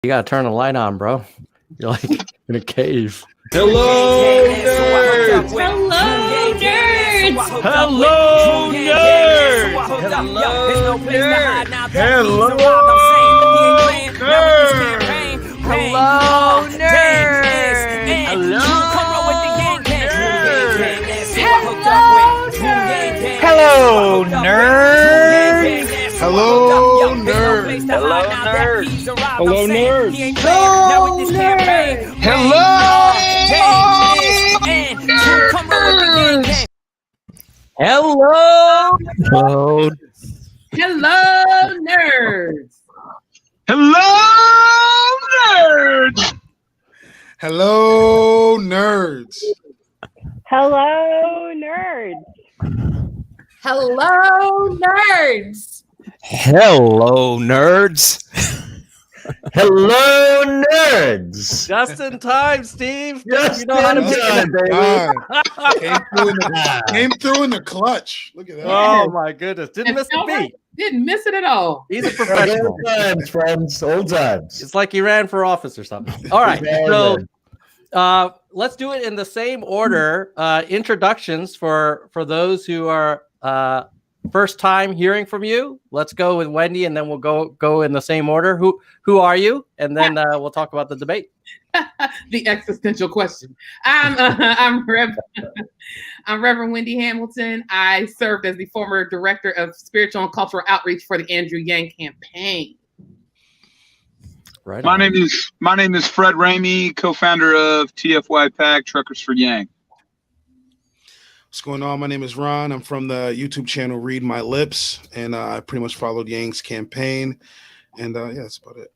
You gotta turn the light on, bro. You're like in a cave. Hello, nerds! Hello, nerds! Hello, nerds! Hello, nerds! Hello, Hello, nerds! Hello, nerds! Hello, nerds! Hello, nerds! Hello. Hello, nerds! Hello, nerds! Hello, nerds! Hello, nerds. Hello, nerds! Hello, nerds! Hello, nerds. Just in time, Steve. Just you know how to in pick time, baby. Came through in the clutch. Look at that. Oh my goodness! Didn't miss the beat. Didn't miss it at all. He's a professional. Old times, friends. Old times. It's like he ran for office or something. All right, so let's do it in the same order. Introductions for those who are first time hearing from you. Let's go with Wendy, and then we'll go in the same order. Who are you? And then we'll talk about the debate. The existential question. I'm Reverend Wendy Hamilton. I served as the former director of spiritual and cultural outreach for the Andrew Yang campaign. Right. My name is Fred Ramey, co-founder of TFY PAC Truckers for Yang. What's going on? My name is Ron. I'm from the YouTube channel Read My Lips, and I pretty much followed Yang's campaign. And yeah, that's about it.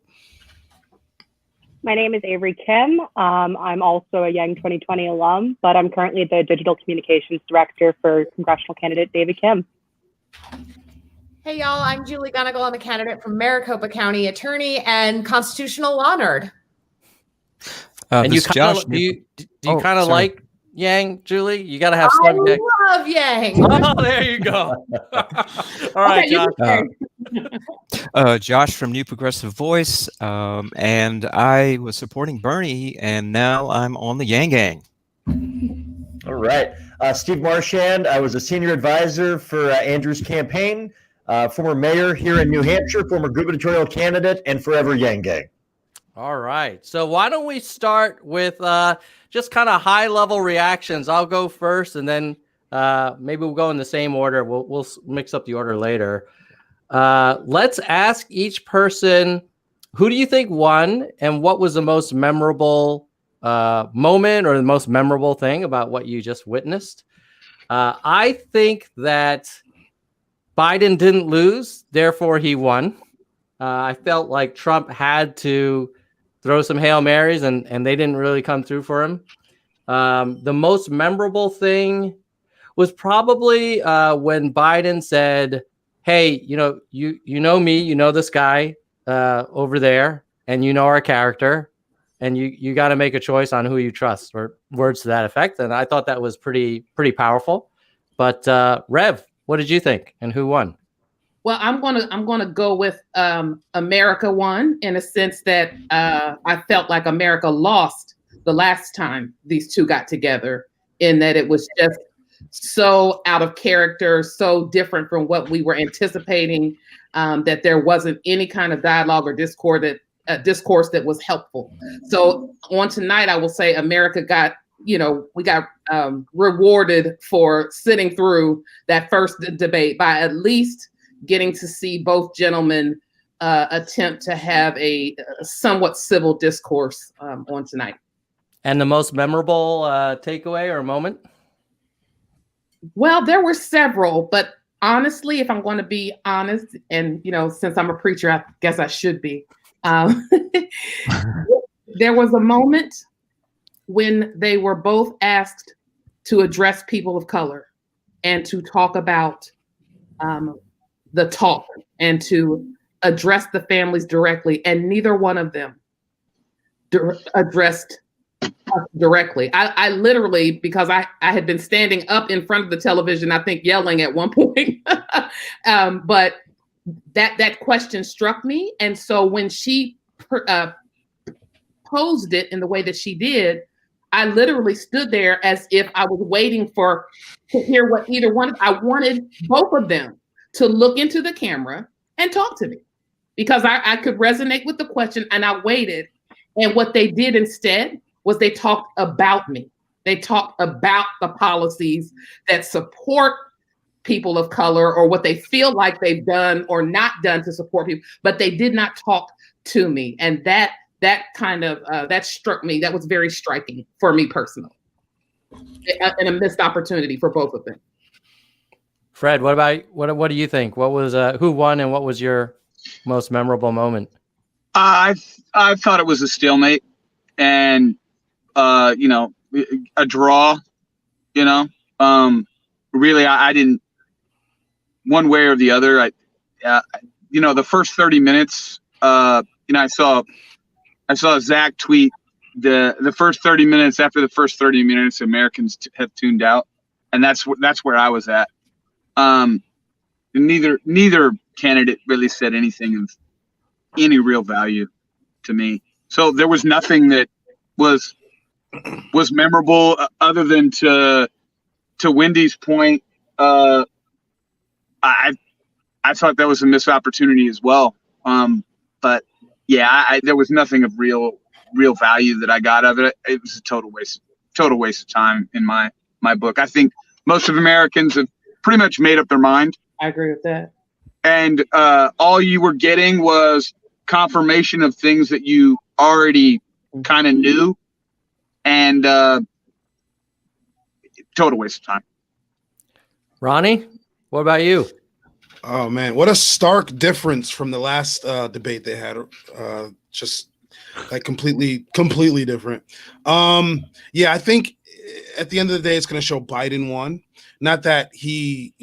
My name is Avery Kim. I'm also a Yang 2020 alum, but I'm currently the digital communications director for congressional candidate David Kim. Hey, y'all. I'm Julie Gunnagle. I'm a candidate from Maricopa County, attorney and constitutional law nerd. And you Josh. do you kind of like Yang, Julie? You got to have I some. love Yang. Oh, there you go. All right, Josh. Josh from New Progressive Voice, and I was supporting Bernie, and now I'm on the Yang Gang. All right. Steve Marchand. I was a senior advisor for Andrew's campaign, former mayor here in New Hampshire, former gubernatorial candidate, and forever Yang Gang. All right. So why don't we start with just kind of high-level reactions? I'll go first, and then maybe we'll go in the same order. We'll mix up the order later. Let's ask each person, who do you think won, and what was the most memorable moment or the most memorable thing about what you just witnessed? I think that Biden didn't lose, therefore he won. I felt like Trump had to throw some Hail Marys, and they didn't really come through for him. The most memorable thing was probably when Biden said, hey, you know me, you know this guy over there, and you know our character, and you got to make a choice on who you trust, or words to that effect. And I thought that was pretty powerful. But Rev, what did you think, and who won? Well, I'm gonna go with America won, in a sense that I felt like America lost the last time these two got together, in that it was just so out of character, so different from what we were anticipating, that there wasn't any kind of dialogue or discourse that was helpful. So on tonight, I will say America got, we got rewarded for sitting through that first debate by at least getting to see both gentlemen attempt to have a somewhat civil discourse on tonight. And the most memorable takeaway or moment? Well, there were several, but honestly, if I'm going to be honest, and since I'm a preacher, I guess I should be. There was a moment when they were both asked to address people of color and to talk about the talk and to address the families directly, and neither one of them addressed us directly. I literally, because I had been standing up in front of the television, I think yelling at one point, but that question struck me. And so when she posed it in the way that she did, I literally stood there as if I was waiting to hear what either one. I wanted both of them to look into the camera and talk to me because I could resonate with the question, and I waited. And what they did instead was they talked about me. They talked about the policies that support people of color or what they feel like they've done or not done to support people, but they did not talk to me. And that kind of, that struck me. That was very striking for me personally, and a missed opportunity for both of them. Fred, what do you think? What was who won and what was your most memorable moment? I thought it was a stalemate, and a draw. Really, I didn't one way or the other. The first 30 minutes. I saw Zach tweet the first 30 minutes. After the first 30 minutes, Americans have tuned out, and that's where I was at. Neither candidate really said anything of any real value to me. So there was nothing that was memorable other than to Wendy's point. I thought that was a missed opportunity as well. But yeah, there was nothing of real value that I got of it. It was a total waste of time in my book. I think most of Americans have pretty much made up their mind. I agree with that. And all you were getting was confirmation of things that you already kind of knew, and total waste of time. Ronnie, what about you? Oh man, what a stark difference from the last debate they had. Just like completely different. Yeah, I think at the end of the day, it's going to show Biden won. Not that he,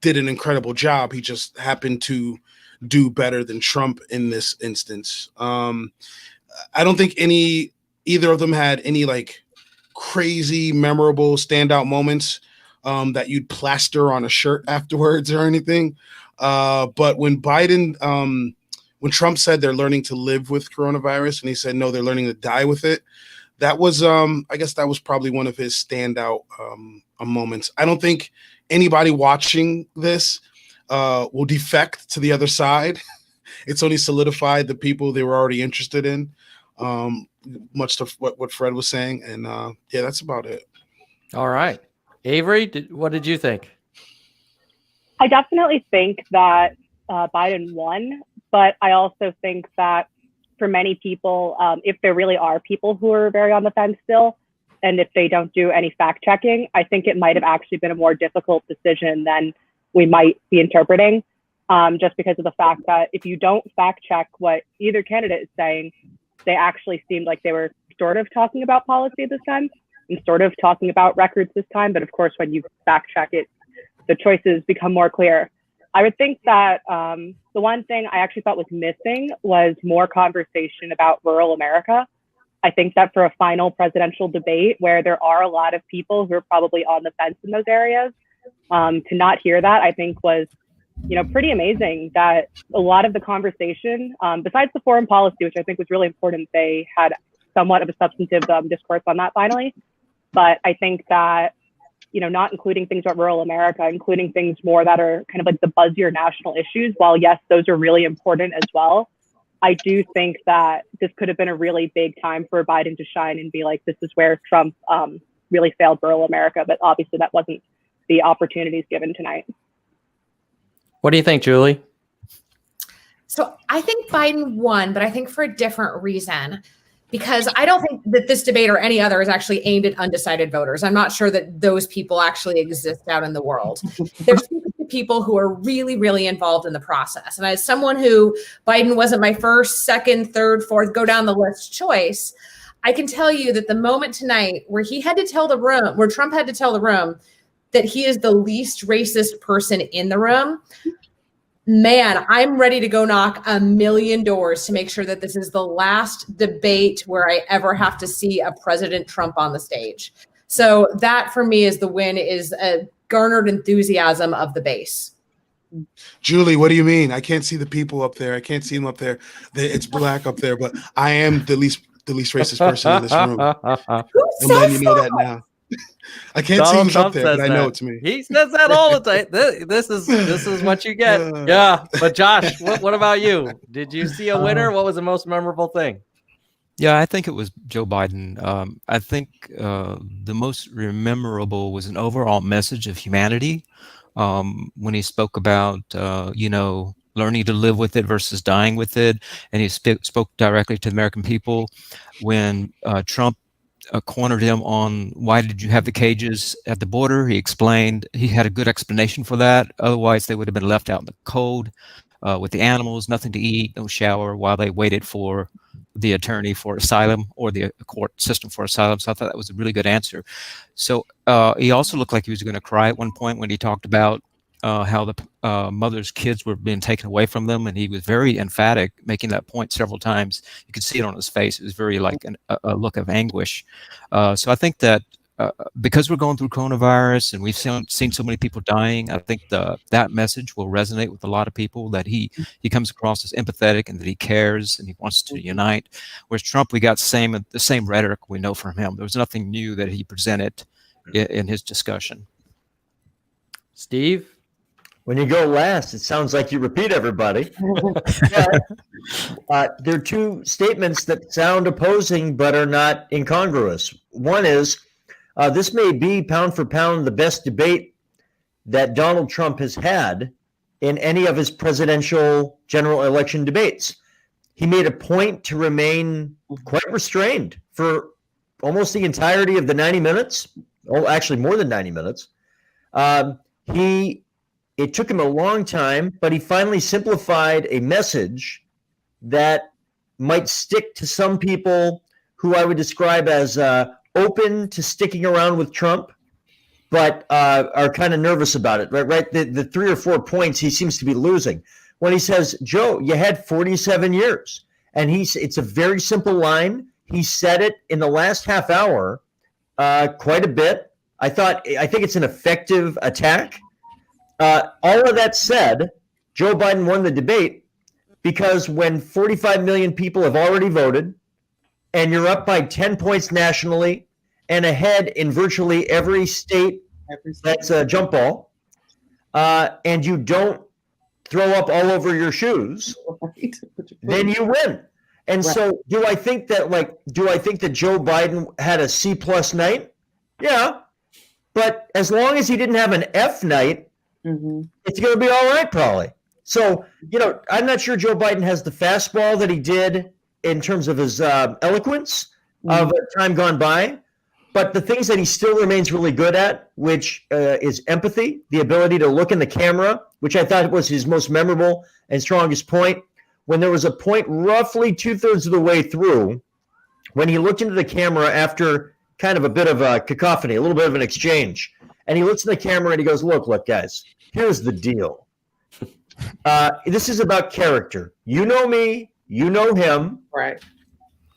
did an incredible job. He just happened to do better than Trump in this instance. I don't think either of them had any like crazy, memorable, standout moments that you'd plaster on a shirt afterwards or anything. But when when Trump said they're learning to live with coronavirus, and he said, no, they're learning to die with it. That was, I guess that was probably one of his standout moments. I don't think anybody watching this will defect to the other side. It's only solidified the people they were already interested in, much to what Fred was saying. And yeah, that's about it. All right. Avery, what did you think? I definitely think that Biden won, but I also think that for many people, if there really are people who are very on the fence still, and if they don't do any fact checking, I think it might have actually been a more difficult decision than we might be interpreting, just because of the fact that if you don't fact check what either candidate is saying, they actually seemed like they were sort of talking about policy this time and sort of talking about records this time. But of course, when you fact check it, the choices become more clear. I would think that the one thing I actually thought was missing was more conversation about rural America. I think that for a final presidential debate where there are a lot of people who are probably on the fence in those areas, to not hear that, I think was, pretty amazing. That a lot of the conversation, besides the foreign policy, which I think was really important, they had somewhat of a substantive discourse on that finally. But I think that, not including things about rural America, including things more that are kind of like the buzzier national issues, while yes, those are really important as well, I do think that this could have been a really big time for Biden to shine and be like, this is where Trump really failed rural America. But obviously that wasn't the opportunities given tonight. What do you think, Julie? So I think Biden won, but I think for a different reason, because I don't think that this debate or any other is actually aimed at undecided voters. I'm not sure that those people actually exist out in the world. There's people who are really, really involved in the process. And as someone who Biden wasn't my first, second, third, fourth, go down the list choice, I can tell you that the moment tonight where he had to tell the room, where Trump had to tell the room that he is the least racist person in the room, man, I'm ready to go knock 1,000,000 doors to make sure that this is the last debate where I ever have to see a President Trump on the stage. So that for me is the win, is a garnered enthusiasm of the base. Julie, what do you mean? I can't see the people up there. I can't see them up there. It's black up there, but I am the least the least racist person in this room. Who And then you says know that? that now. I can't see Donald who's Trump up there, says but I know that. it's me. He says that all the time. This is what you get. Yeah. But Josh, what about you? Did you see a winner? What was the most memorable thing? Yeah, I think it was Joe Biden. I think the most memorable was an overall message of humanity when he spoke about, learning to live with it versus dying with it. And he spoke directly to the American people. When Trump cornered him on why did you have the cages at the border, he explained, he had a good explanation for that. Otherwise, they would have been left out in the cold with the animals, nothing to eat, no shower, while they waited for the attorney for asylum or the court system for asylum. So I thought that was a really good answer. So he also looked like he was going to cry at one point when he talked about how the mother's kids were being taken away from them. And he was very emphatic, making that point several times. You could see it on his face. It was very like a look of anguish. So I think that because we're going through coronavirus and we've seen so many people dying, I think that message will resonate with a lot of people, that he comes across as empathetic and that he cares and he wants to unite. Whereas Trump, we got the same rhetoric we know from him. There was nothing new that he presented in his discussion. Steve? When you go last, it sounds like you repeat everybody. There are two statements that sound opposing but are not incongruous. One is, this may be pound for pound the best debate that Donald Trump has had in any of his presidential general election debates. He made a point to remain quite restrained for almost the entirety of the 90 minutes. Oh, actually more than 90 minutes. It took him a long time, but he finally simplified a message that might stick to some people who I would describe as open to sticking around with Trump, but are kind of nervous about it, right? The 3 or 4 points he seems to be losing. When he says, Joe, you had 47 years. And it's a very simple line. He said it in the last half hour quite a bit. I think it's an effective attack. All of that said, Joe Biden won the debate because when 45 million people have already voted and you're up by 10 points nationally and ahead in virtually every state that's a jump ball, and you don't throw up all over your shoes, then you win. And so do I think that Joe Biden had a C+ night? Yeah. But as long as he didn't have an F night, it's going to be all right, probably. So, I'm not sure Joe Biden has the fastball that he did in terms of his eloquence of time gone by. But the things that he still remains really good at, which is empathy, the ability to look in the camera, which I thought was his most memorable and strongest point. When there was a point roughly 2/3 of the way through, when he looked into the camera after kind of a bit of a cacophony, a little bit of an exchange, and he looks in the camera and he goes, look, guys, here's the deal. This is about character. You know me, you know him. Right.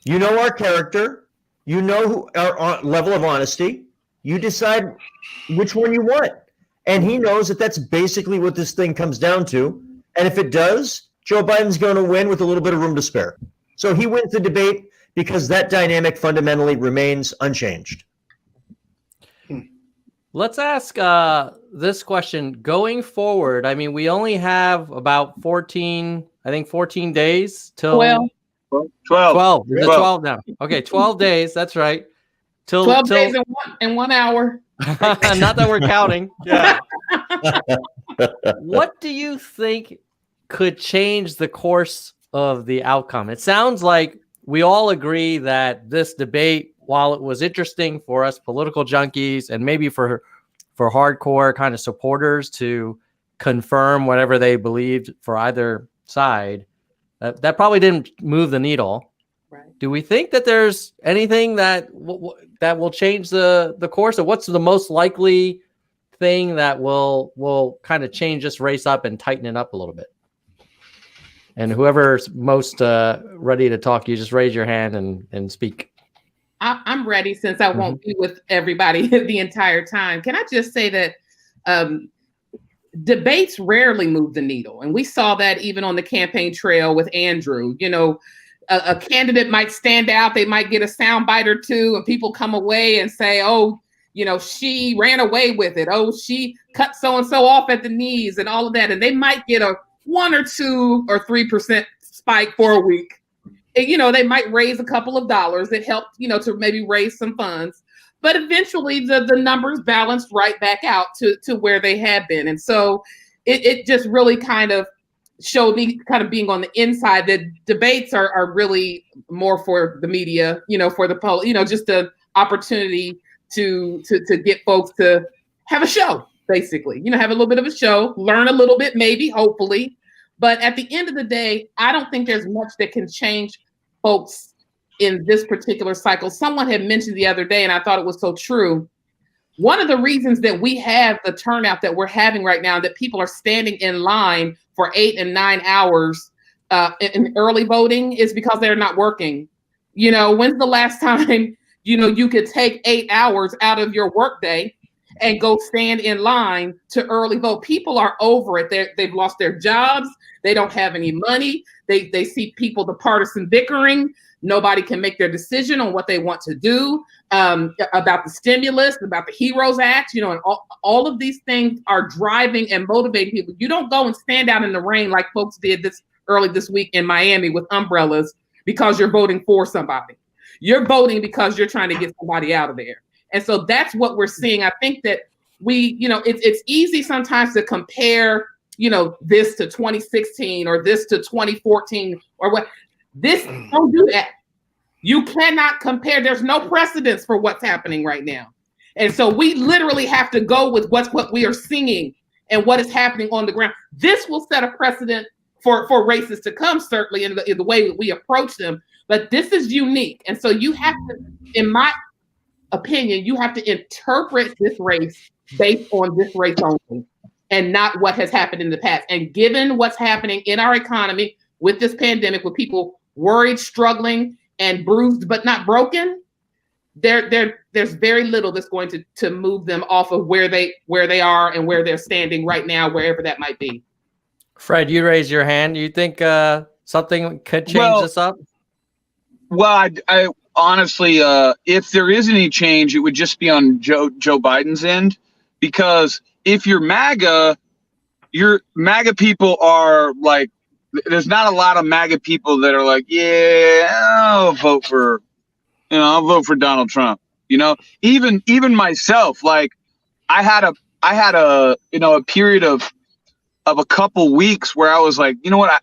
You know our character. You know our level of honesty. You decide which one you want. And he knows that that's basically what this thing comes down to. And if it does, Joe Biden's going to win with a little bit of room to spare. So he wins the debate because that dynamic fundamentally remains unchanged. Let's ask this question going forward. I mean, we only have about 14 days till 12. Is it 12 now? Okay, 12 days. That's right. 12 days in 1 hour. Not that we're counting. Yeah. What do you think could change the course of the outcome? It sounds like we all agree that this debate, while it was interesting for us political junkies and maybe for hardcore kind of supporters to confirm whatever they believed for either side, that probably didn't move the needle. Right. Do we think that there's anything that that will change the course, or what's the most likely thing that will kind of change this race up and tighten it up a little bit? And whoever's most ready to talk, you just raise your hand and speak. I'm ready, since I won't be with everybody the entire time. Can I just say that debates rarely move the needle. And we saw that even on the campaign trail with Andrew. a candidate might stand out. They might get a soundbite or two, and people come away and say, "Oh, she ran away with it. Oh, she cut so and so off at the knees," and all of that. And they might get a 1 or 2 or 3% spike for a week. They might raise a couple of dollars that helped, to maybe raise some funds. But eventually the numbers balanced right back out to where they had been. And so it just really kind of showed me, kind of being on the inside, that debates are really more for the media, for the poll, just an opportunity to get folks to have a show, basically, have a little bit of a show, learn a little bit, maybe, hopefully. But at the end of the day, I don't think there's much that can change folks in this particular cycle. Someone had mentioned the other day, and I thought it was so true. One of the reasons that we have the turnout that we're having right now, that people are standing in line for 8 and 9 hours in early voting, is because they're not working. When's the last time, you could take 8 hours out of your workday and go stand in line to early vote? People are over it. They've lost their jobs. They don't have any money. They see people, the partisan bickering. Nobody can make their decision on what they want to do about the stimulus, about the HEROES Act, and all of these things are driving and motivating people. You don't go and stand out in the rain like folks did early this week in Miami with umbrellas because you're voting for somebody. You're voting because you're trying to get somebody out of there. And so that's what we're seeing. I think that it's easy sometimes to compare, this to 2016 or this to 2014 or what. Don't do that. You cannot compare. There's no precedence for what's happening right now. And so we literally have to go with what we are seeing and what is happening on the ground. This will set a precedent for races to come, certainly in the way that we approach them. But this is unique. And so you have to, in my opinion, you have to interpret this race based on this race only and not what has happened in the past. And given what's happening in our economy with this pandemic, with people worried, struggling, and bruised but not broken, there's very little that's going to move them off of where they are and where they're standing right now, wherever that might be. Fred, you raised your hand. You think something could change this up? Well, I honestly, if there is any change, it would just be on Joe Biden's end, because if you're MAGA, your MAGA people are like, there's not a lot of MAGA people that are like, yeah, I'll vote for Donald Trump. Even myself, like I had a period of a couple weeks where I was like, you know what,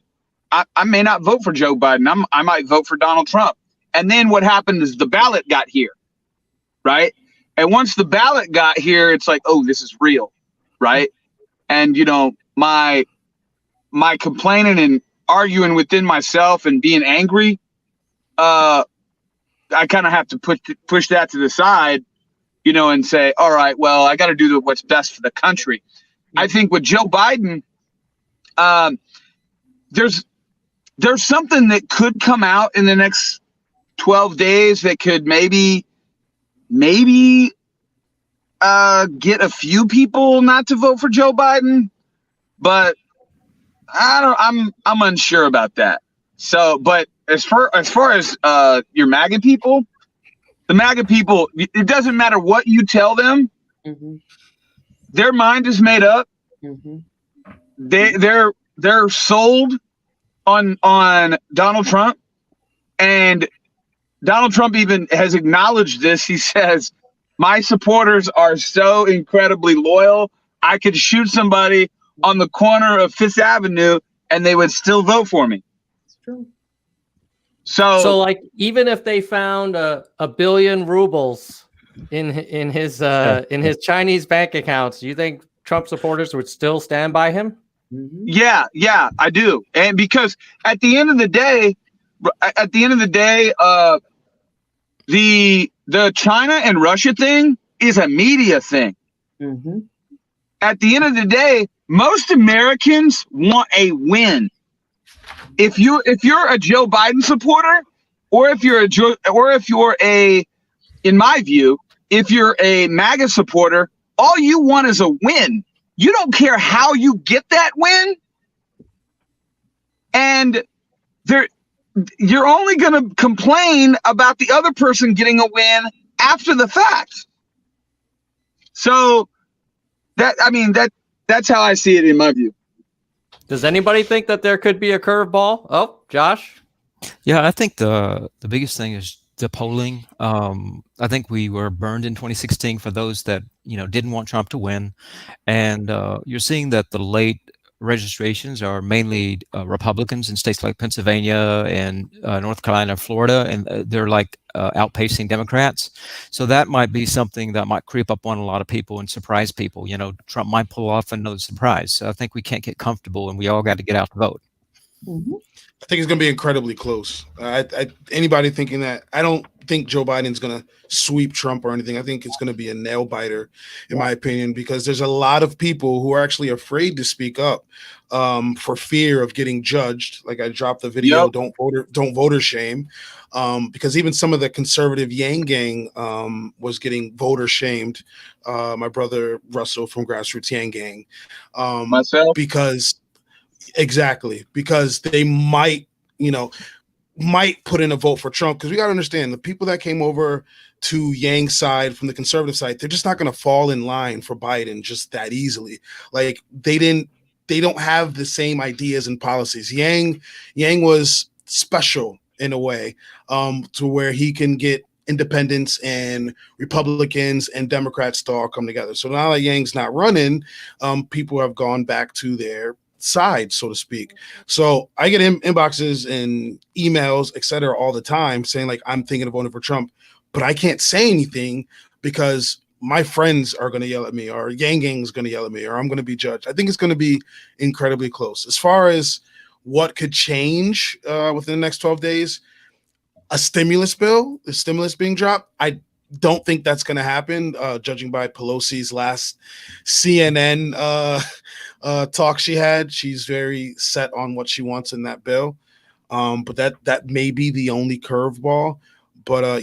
I may not vote for Joe Biden. I might vote for Donald Trump. And then what happened is the ballot got here, right? And once the ballot got here, it's like, oh, this is real, right? And my complaining and arguing within myself and being angry, I kind of have to push that to the side, and say, all right, well, I got to do what's best for the country. I think with Joe Biden, there's something that could come out in the next 12 days that could maybe get a few people not to vote for Joe Biden, but I'm unsure about that. So, but as far as your MAGA people, the MAGA people, it doesn't matter what you tell them. Mm-hmm. Their mind is made up. Mm-hmm. They're sold on Donald Trump, and Donald Trump even has acknowledged this. He says, my supporters are so incredibly loyal. I could shoot somebody on the corner of Fifth Avenue and they would still vote for me. It's true. So like, even if they found a billion rubles in his Chinese bank accounts, you think Trump supporters would still stand by him? Mm-hmm. Yeah, I do. And because at the end of the day, the China and Russia thing is a media thing. Mm-hmm. At the end of the day, most Americans want a win. If you're a Joe Biden supporter, or if you're in my view, if you're a MAGA supporter, all you want is a win. You don't care how you get that win. And you're only going to complain about the other person getting a win after the fact. So that's how I see it in my view. Does anybody think that there could be a curveball? Oh, Josh? Yeah, I think the biggest thing is the polling. I think we were burned in 2016 for those that didn't want Trump to win, and you're seeing that the late registrations are mainly Republicans in states like Pennsylvania and North Carolina, Florida, and they're like outpacing Democrats. So that might be something that might creep up on a lot of people and surprise people. Trump might pull off another surprise. So I think we can't get comfortable, and we all got to get out to vote. Mm-hmm. I think it's going to be incredibly close. Anybody thinking that, I don't think Joe Biden's going to sweep Trump or anything. I think it's going to be a nail biter, in my opinion, because there's a lot of people who are actually afraid to speak up for fear of getting judged. Like I dropped the video, Yep. Don't voter shame, because even some of the conservative Yang Gang was getting voter shamed. My brother Russell from Grassroots Yang Gang, Myself? because they might put in a vote for Trump, because we got to understand the people that came over to Yang's side from the conservative side, they're just not going to fall in line for Biden just that easily. Like they don't have the same ideas and policies. Yang was special in a way, to where he can get independents and Republicans and Democrats to all come together. So now that Yang's not running, people have gone back to their side, so to speak. So I get inboxes and emails, etc., all the time saying like, I'm thinking of voting for Trump, but I can't say anything because my friends are going to yell at me, or Yang Gang is going to yell at me, or I'm going to be judged. I think it's going to be incredibly close. As far as what could change within the next 12 days, a stimulus bill, the stimulus being dropped, I don't think that's going to happen, judging by Pelosi's last CNN talk she had. She's very set on what she wants in that bill. But that may be the only curveball. But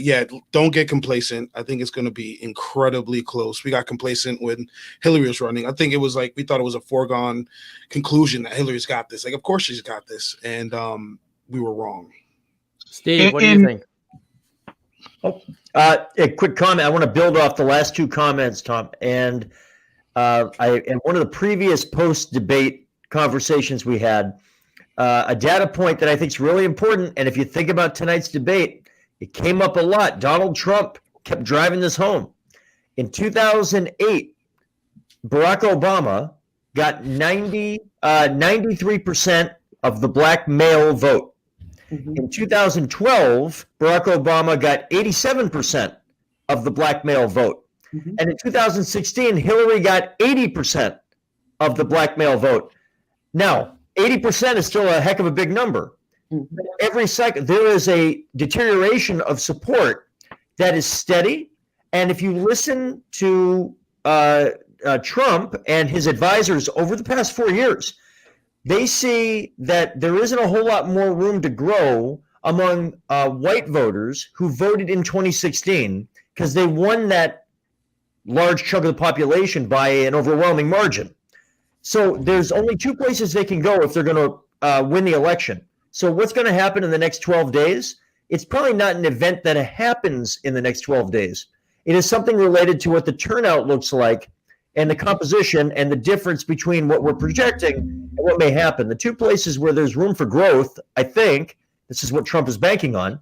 don't get complacent. I think it's going to be incredibly close. We got complacent when Hillary was running. I think it was like we thought it was a foregone conclusion that Hillary's got this. Like, of course she's got this. And we were wrong. Steve, what do you think? A quick comment. I want to build off the last two comments, Tom. And in one of the previous post-debate conversations we had, a data point that I think is really important. And if you think about tonight's debate, it came up a lot. Donald Trump kept driving this home. In 2008, Barack Obama got 93% of the black male vote. Mm-hmm. In 2012, Barack Obama got 87% of the black male vote. Mm-hmm. And in 2016, Hillary got 80% of the black male vote. Now, 80% is still a heck of a big number. Mm-hmm. Every second, there is a deterioration of support that is steady. And if you listen to Trump and his advisors over the past 4 years, they see that there isn't a whole lot more room to grow among white voters who voted in 2016 because they won that large chunk of the population by an overwhelming margin. So there's only two places they can go if they're going to win the election. So what's going to happen in the next 12 days? It's probably not an event that happens in the next 12 days. It is something related to what the turnout looks like and the composition and the difference between what we're projecting and what may happen. The two places where there's room for growth, I think, this is what Trump is banking on,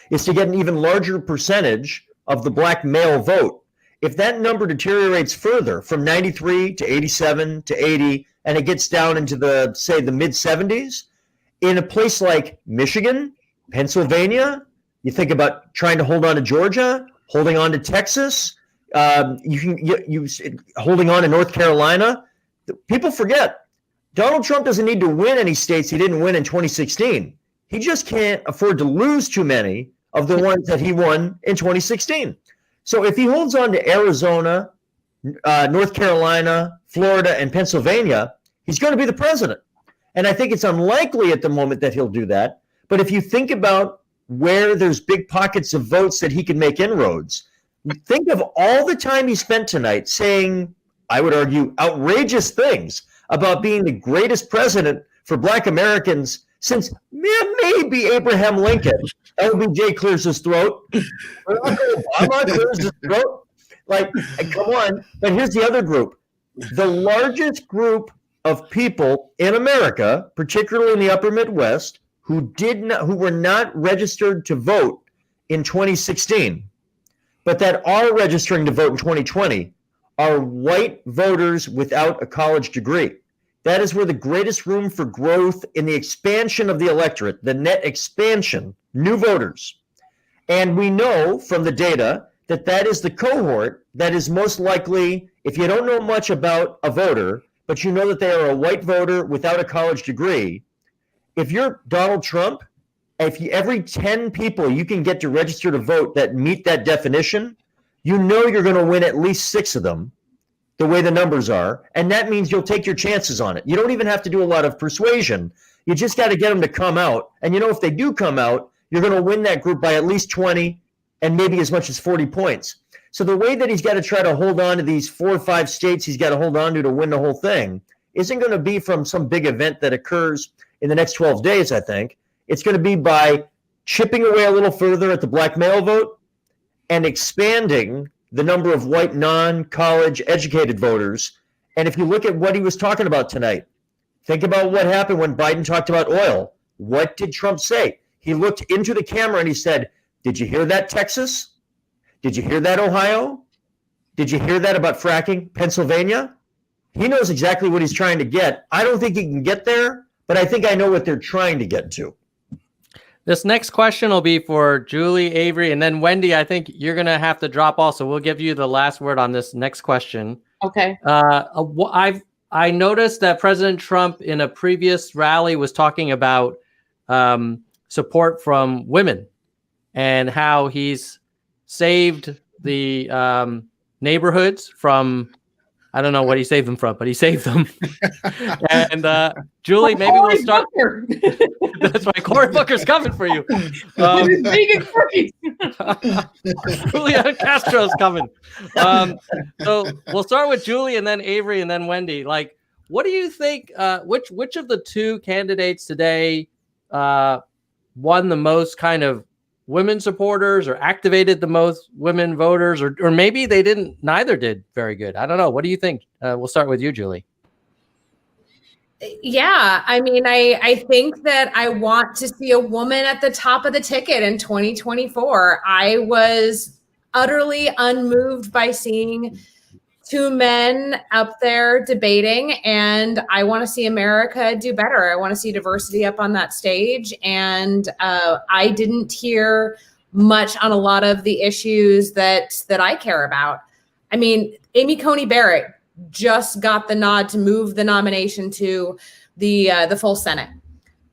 is to get an even larger percentage of the black male vote. If that number deteriorates further from 93 to 87 to 80, and it gets down into the, say, the mid-70s, in a place like Michigan, Pennsylvania, you think about trying to hold on to Georgia, holding on to Texas, you holding on to North Carolina. People forget, Donald Trump doesn't need to win any states he didn't win in 2016. He just can't afford to lose too many of the ones that he won in 2016. So if he holds on to Arizona, North Carolina, Florida, and Pennsylvania, he's going to be the president. And I think it's unlikely at the moment that he'll do that. But if you think about where there's big pockets of votes that he can make inroads, think of all the time he spent tonight saying, I would argue, outrageous things about being the greatest president for Black Americans since maybe Abraham Lincoln, LBJ clears his throat, Barack Obama clears his throat. Like, come on. But here's the other group. The largest group of people in America, particularly in the upper Midwest, who were not registered to vote in 2016, but that are registering to vote in 2020, are white voters without a college degree. That is where the greatest room for growth in the expansion of the electorate, the net expansion, new voters. And we know from the data that that is the cohort that is most likely, if you don't know much about a voter, but you know that they are a white voter without a college degree, if you're Donald Trump, every 10 people you can get to register to vote that meet that definition, you know you're going to win at least 6 of them, the way the numbers are, and that means you'll take your chances on it. You don't even have to do a lot of persuasion. You just got to get them to come out, and if they do come out, you're going to win that group by at least 20 and maybe as much as 40 points. So the way that he's got to try to hold on to these 4 or 5 states he's got to hold on to win the whole thing isn't going to be from some big event that occurs in the next 12 days, I think. It's going to be by chipping away a little further at the black male vote and expanding the number of white non-college educated voters. And if you look at what he was talking about tonight, think about what happened when Biden talked about oil. What did Trump say? He looked into the camera and he said, "Did you hear that, Texas? Did you hear that, Ohio? Did you hear that about fracking, Pennsylvania?" He knows exactly what he's trying to get. I don't think he can get there, but I think I know what they're trying to get to. This next question will be for Julie, Avery, and then Wendy. I think you're going to have to drop also. We'll give you the last word on this next question. Okay. I noticed that President Trump in a previous rally was talking about support from women and how he's saved the neighborhoods from, I don't know what he saved them from, but he saved them. And Julie, maybe we'll start. That's right. Cory Booker's coming for you. Julian Castro's coming. So we'll start with Julie and then Avery and then Wendy. Like, what do you think? Which of the 2 candidates today won the most kind of women supporters or activated the most women voters, or maybe they didn't, neither did very good. I don't know. What do you think? We'll start with you, Julie. Yeah, I mean, I think that I want to see a woman at the top of the ticket in 2024. I was utterly unmoved by seeing 2 men up there debating, and I want to see America do better. I want to see diversity up on that stage, and I didn't hear much on a lot of the issues that I care about. I mean, Amy Coney Barrett just got the nod to move the nomination to the full Senate.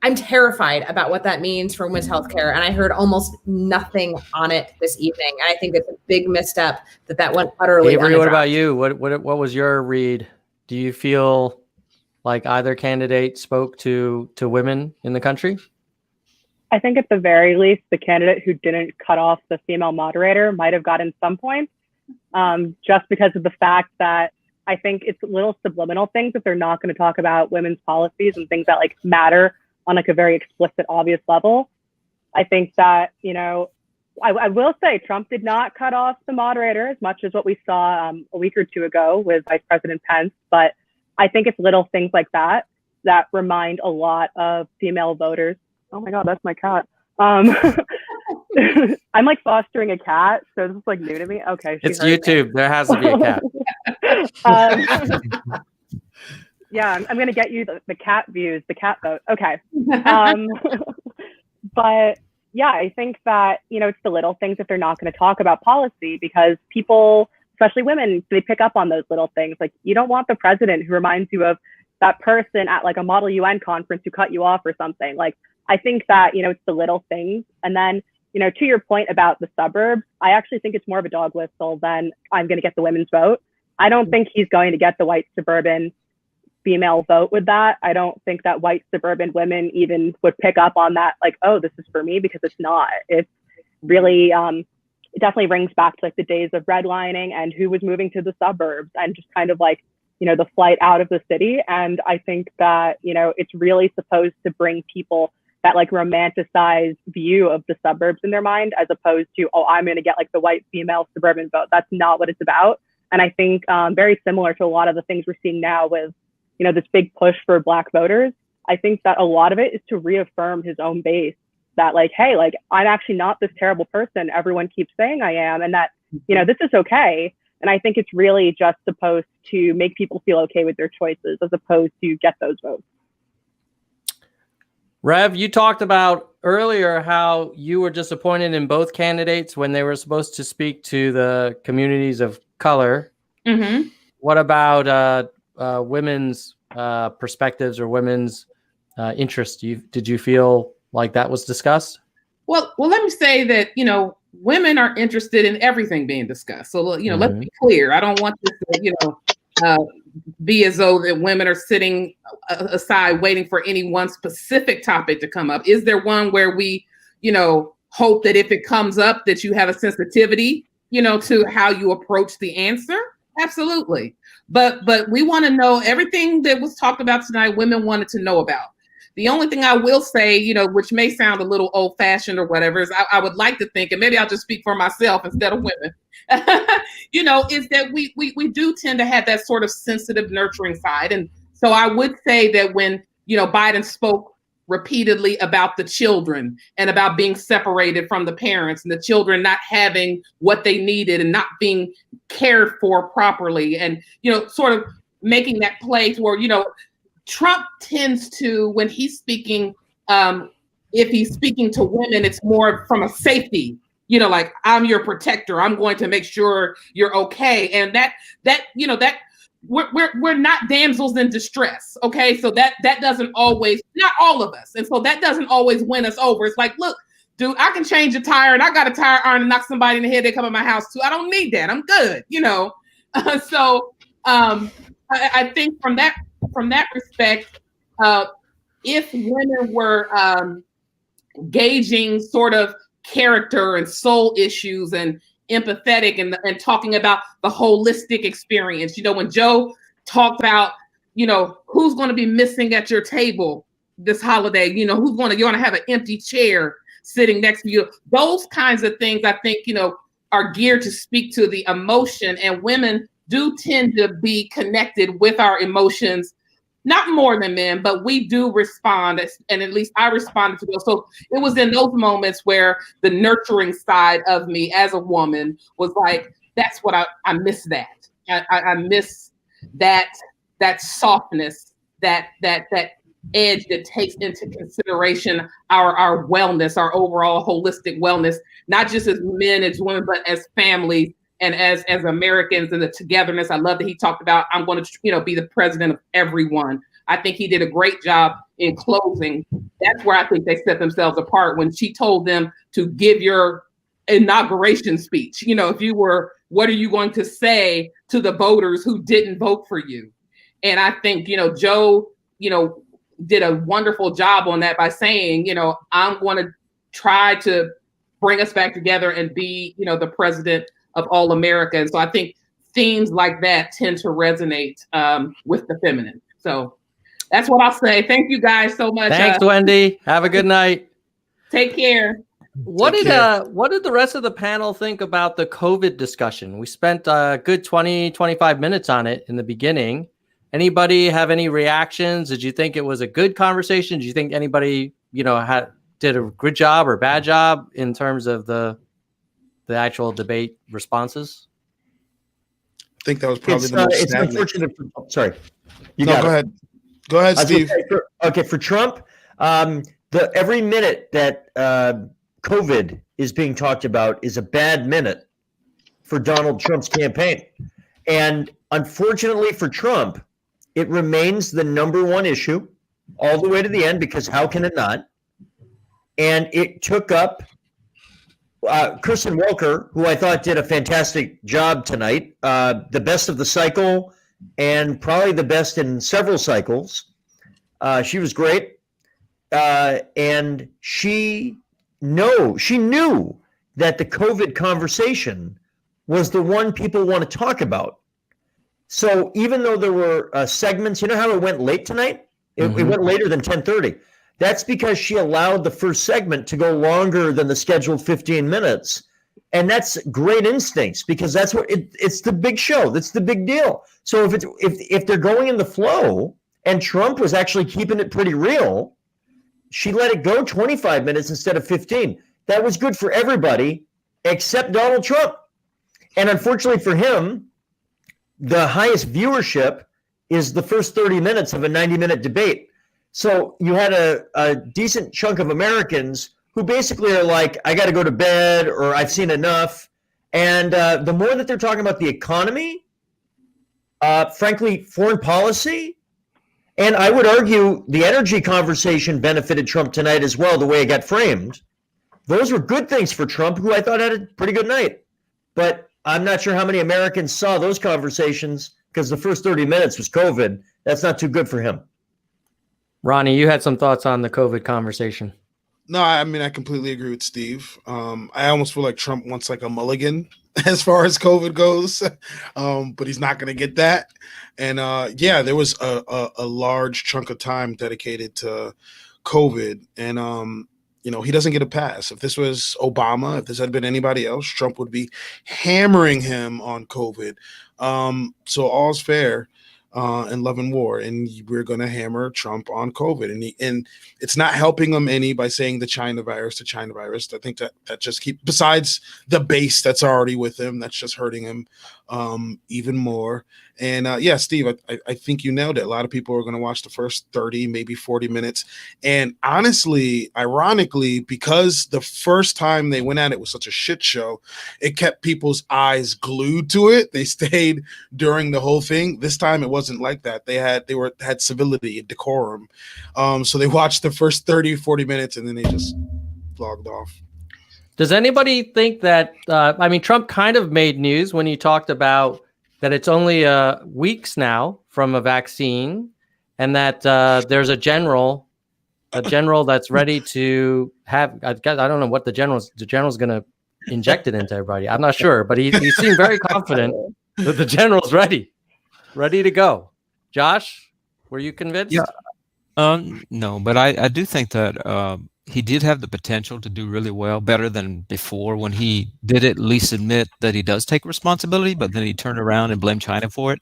I'm terrified about what that means for women's healthcare, and I heard almost nothing on it this evening. I think it's a big misstep that went utterly. Avery, what about you? What was your read? Do you feel like either candidate spoke to women in the country? I think at the very least, the candidate who didn't cut off the female moderator might have gotten some points, just because of the fact that I think it's little subliminal things that they're not going to talk about women's policies and things that like matter on like a very explicit, obvious level. I think that, I will say Trump did not cut off the moderator as much as what we saw a week or 2 ago with Vice President Pence. But I think it's little things like that that remind a lot of female voters. Oh my God, that's my cat. I'm like fostering a cat, so this is like new to me. Okay. It's YouTube. Me. There has to be a cat. Yeah, I'm going to get you the cat views, the cat vote. Okay. But yeah, I think that, it's the little things that they're not going to talk about policy, because people, especially women, they pick up on those little things. Like, you don't want the president who reminds you of that person at like a Model UN conference who cut you off or something. Like, I think that, it's the little things. And then, to your point about the suburbs, I actually think it's more of a dog whistle than I'm going to get the women's vote. I don't think he's going to get the white suburban female vote with that. I don't think that white suburban women even would pick up on that, like, oh, this is for me, because it's not. It's really, it definitely rings back to like the days of redlining and who was moving to the suburbs and just kind of like, the flight out of the city. And I think that, it's really supposed to bring people that like romanticized view of the suburbs in their mind, as opposed to, oh, I'm going to get like the white female suburban vote. That's not what it's about. And I think very similar to a lot of the things we're seeing now with, you know, this big push for Black voters, I think that a lot of it is to reaffirm his own base that like, hey, like I'm actually not this terrible person everyone keeps saying I am, and that, you know, this is okay. And I think it's really just supposed to make people feel okay with their choices as opposed to get those votes. Rev, you talked about earlier how you were disappointed in both candidates when they were supposed to speak to the communities of color. Mm-hmm. What about women's perspectives or women's interests? Did you feel like that was discussed? Well, let me say that, you know, women are interested in everything being discussed. So, you know, let's be clear. I don't want this to, you know, be as though that women are sitting aside waiting for any one specific topic to come up. Is there one where we, you know, hope that if it comes up that you have a sensitivity, you know, to how you approach the answer? Absolutely. But we want to know everything that was talked about tonight. Women wanted to know about. The only thing I will say, you know, which may sound a little old fashioned or whatever, is I would like to think, and maybe I'll just speak for myself instead of women, you know, is that we do tend to have that sort of sensitive, nurturing side. And so I would say that when, you know, Biden spoke repeatedly about the children and about being separated from the parents and the children not having what they needed and not being cared for properly, and, you know, sort of making that place where, you know, Trump tends to, when he's speaking, if he's speaking to women, it's more from a safety, you know, like, I'm your protector. I'm going to make sure you're okay. And that, you know, that we're not damsels in distress. Okay. So that doesn't always, not all of us. And so that doesn't always win us over. It's like, look, dude, I can change a tire and I got a tire iron and knock somebody in the head. They come in my house too. I don't need that. I'm good. You know? So I think from that respect, if women were gauging sort of character and soul issues and empathetic and talking about the holistic experience, you know, when Joe talked about, you know, who's going to be missing at your table this holiday, you know, you're going to have an empty chair sitting next to you. Those kinds of things, I think, you know, are geared to speak to the emotion, and women do tend to be connected with our emotions, not more than men, but we do respond, and at least I responded to those. So it was in those moments where the nurturing side of me as a woman was like, that's what I miss that. I miss that softness, that edge that takes into consideration our wellness, our overall holistic wellness, not just as men, as women, but as families. And as Americans, and the togetherness. I love that he talked about, I'm going to, you know, be the president of everyone. I think he did a great job in closing. That's where I think they set themselves apart, when she told them to give your inauguration speech. You know, if you were, what are you going to say to the voters who didn't vote for you? And I think, you know, Joe, you know, did a wonderful job on that by saying, you know, I'm going to try to bring us back together and be, you know, the president of all America. And so I think themes like that tend to resonate with the feminine. So that's what I'll say. Thank you guys so much. Thanks, Wendy. Have a good night. Take care. What did the rest of the panel think about the COVID discussion? We spent a good 20-25 minutes on it in the beginning. Anybody have any reactions? Did you think it was a good conversation? Did you think anybody, you know, did a good job or bad job in terms of the actual debate responses? I think that was probably the most it's stagnant. unfortunate. Sorry. Go ahead. Go ahead, Steve. For Trump, every minute that COVID is being talked about is a bad minute for Donald Trump's campaign. And unfortunately for Trump, it remains the number one issue all the way to the end, because how can it not? And it took up Kristen Welker, who I thought did a fantastic job tonight, the best of the cycle and probably the best in several cycles. She was great. And she knew that the COVID conversation was the one people want to talk about. So even though there were segments, you know how it went late tonight? It went later than 10:30. That's because she allowed the first segment to go longer than the scheduled 15 minutes. And that's great instincts, because that's what it's the big show. That's the big deal. So if they're going in the flow, and Trump was actually keeping it pretty real, she let it go 25 minutes instead of 15. That was good for everybody except Donald Trump. And unfortunately for him, the highest viewership is the first 30 minutes of a 90-minute debate. So you had a decent chunk of Americans who basically are like, I got to go to bed, or I've seen enough. And the more that they're talking about the economy, frankly, foreign policy, and I would argue the energy conversation benefited Trump tonight as well, the way it got framed. Those were good things for Trump, who I thought had a pretty good night. But I'm not sure how many Americans saw those conversations, because the first 30 minutes was COVID. That's not too good for him. Ronnie, you had some thoughts on the COVID conversation. No, I mean, I completely agree with Steve. I almost feel like Trump wants like a mulligan as far as COVID goes, but he's not going to get that. And yeah, there was a large chunk of time dedicated to COVID, and he doesn't get a pass. If this was Obama, if this had been anybody else, Trump would be hammering him on COVID. So all's fair in love and war, and we're going to hammer Trump on COVID, and it's not helping him any by saying the China virus. I think that just besides the base that's already with him, that's just hurting him even more. And yeah, Steve, I think you nailed it. A lot of people are going to watch the first 30, maybe 40 minutes. And honestly, ironically, because the first time they went at it was such a shit show, it kept people's eyes glued to it. They stayed during the whole thing. This time it wasn't like that. They had civility and decorum. So they watched the first 30, 40 minutes, and then they just logged off. Does anybody think that, Trump kind of made news when he talked about that it's only weeks now from a vaccine, and that there's a general that's ready to have, I don't know what the general's going to inject it into everybody. I'm not sure, but he seemed very confident that the general's ready to go. Josh, were you convinced? Yeah. No, but I do think that he did have the potential to do really well, better than before, when he did at least admit that he does take responsibility, but then he turned around and blamed China for it.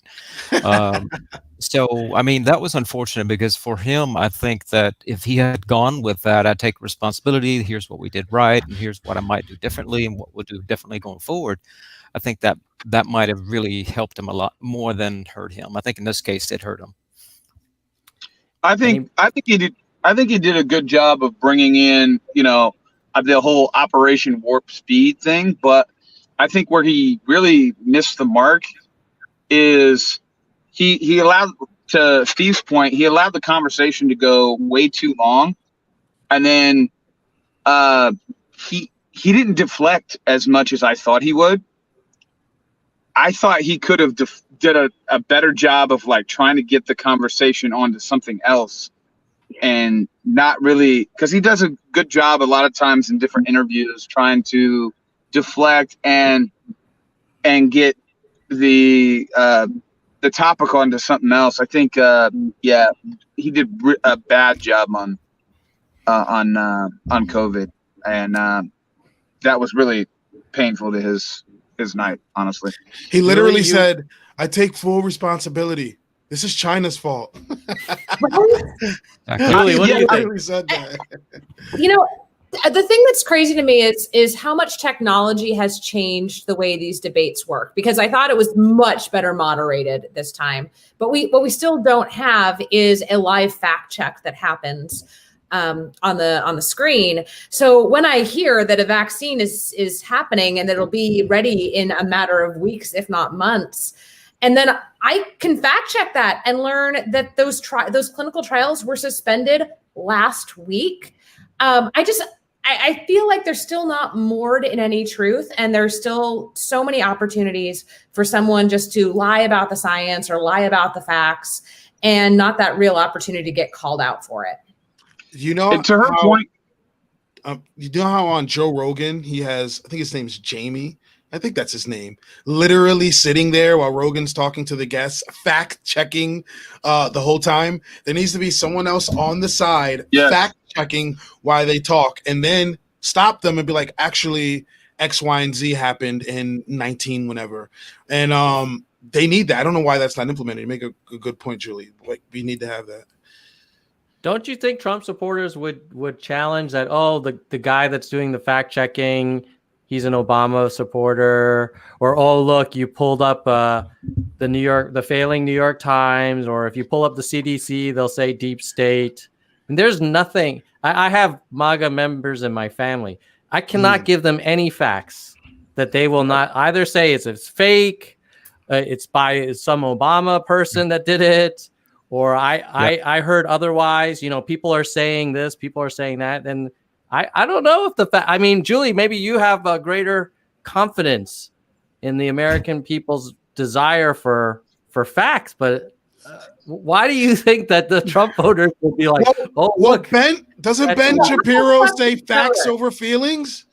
So, I mean, that was unfortunate, because for him, I think that if he had gone with that, I take responsibility, here's what we did right, and here's what I might do differently, and what we'll do differently going forward, I think that might have really helped him a lot more than hurt him. I think in this case, it hurt him. I think he did a good job of bringing in, the whole Operation Warp Speed thing. But I think where he really missed the mark is he allowed, to Steve's point, he allowed the conversation to go way too long. And then he didn't deflect as much as I thought he would. I thought he could have did a better job of like trying to get the conversation onto something else, and not really, because he does a good job a lot of times in different interviews trying to deflect and get the topic onto something else. I think he did a bad job on COVID, and that was really painful to his night, honestly. He literally said, I take full responsibility. This is China's fault. Really, what do you think? Said that. The thing that's crazy to me is how much technology has changed the way these debates work, because I thought it was much better moderated this time. But what we still don't have is a live fact check that happens on the screen. So when I hear that a vaccine is happening and it'll be ready in a matter of weeks, if not months, and then I can fact check that and learn that those clinical trials were suspended last week. I feel like there's still not moored in any truth, and there's still so many opportunities for someone just to lie about the science or lie about the facts, and not that real opportunity to get called out for it. And to her point, you know how on Joe Rogan he has, I think his name's Jamie, I think that's his name, literally sitting there while Rogan's talking to the guests, fact checking the whole time. There needs to be someone else on the side fact checking why they talk, and then stop them and be like, actually, X, Y, and Z happened in 19 whenever. And they need that. I don't know why that's not implemented. You make a good point, Julie. Like, we need to have that. Don't you think Trump supporters would challenge that? Oh, the guy that's doing the fact checking, he's an Obama supporter, or oh, look, you pulled up the failing New York Times, or if you pull up the CDC, they'll say deep state. And there's nothing. I have MAGA members in my family. I cannot give them any facts that they will not either say it's fake, it's by some Obama person that did it, or I heard otherwise. You know, people are saying this, people are saying that. And I don't know if I mean, Julie, maybe you have a greater confidence in the American people's desire for facts, but why do you think that the Trump voters will be like, look, doesn't Ben Shapiro say facts over feelings?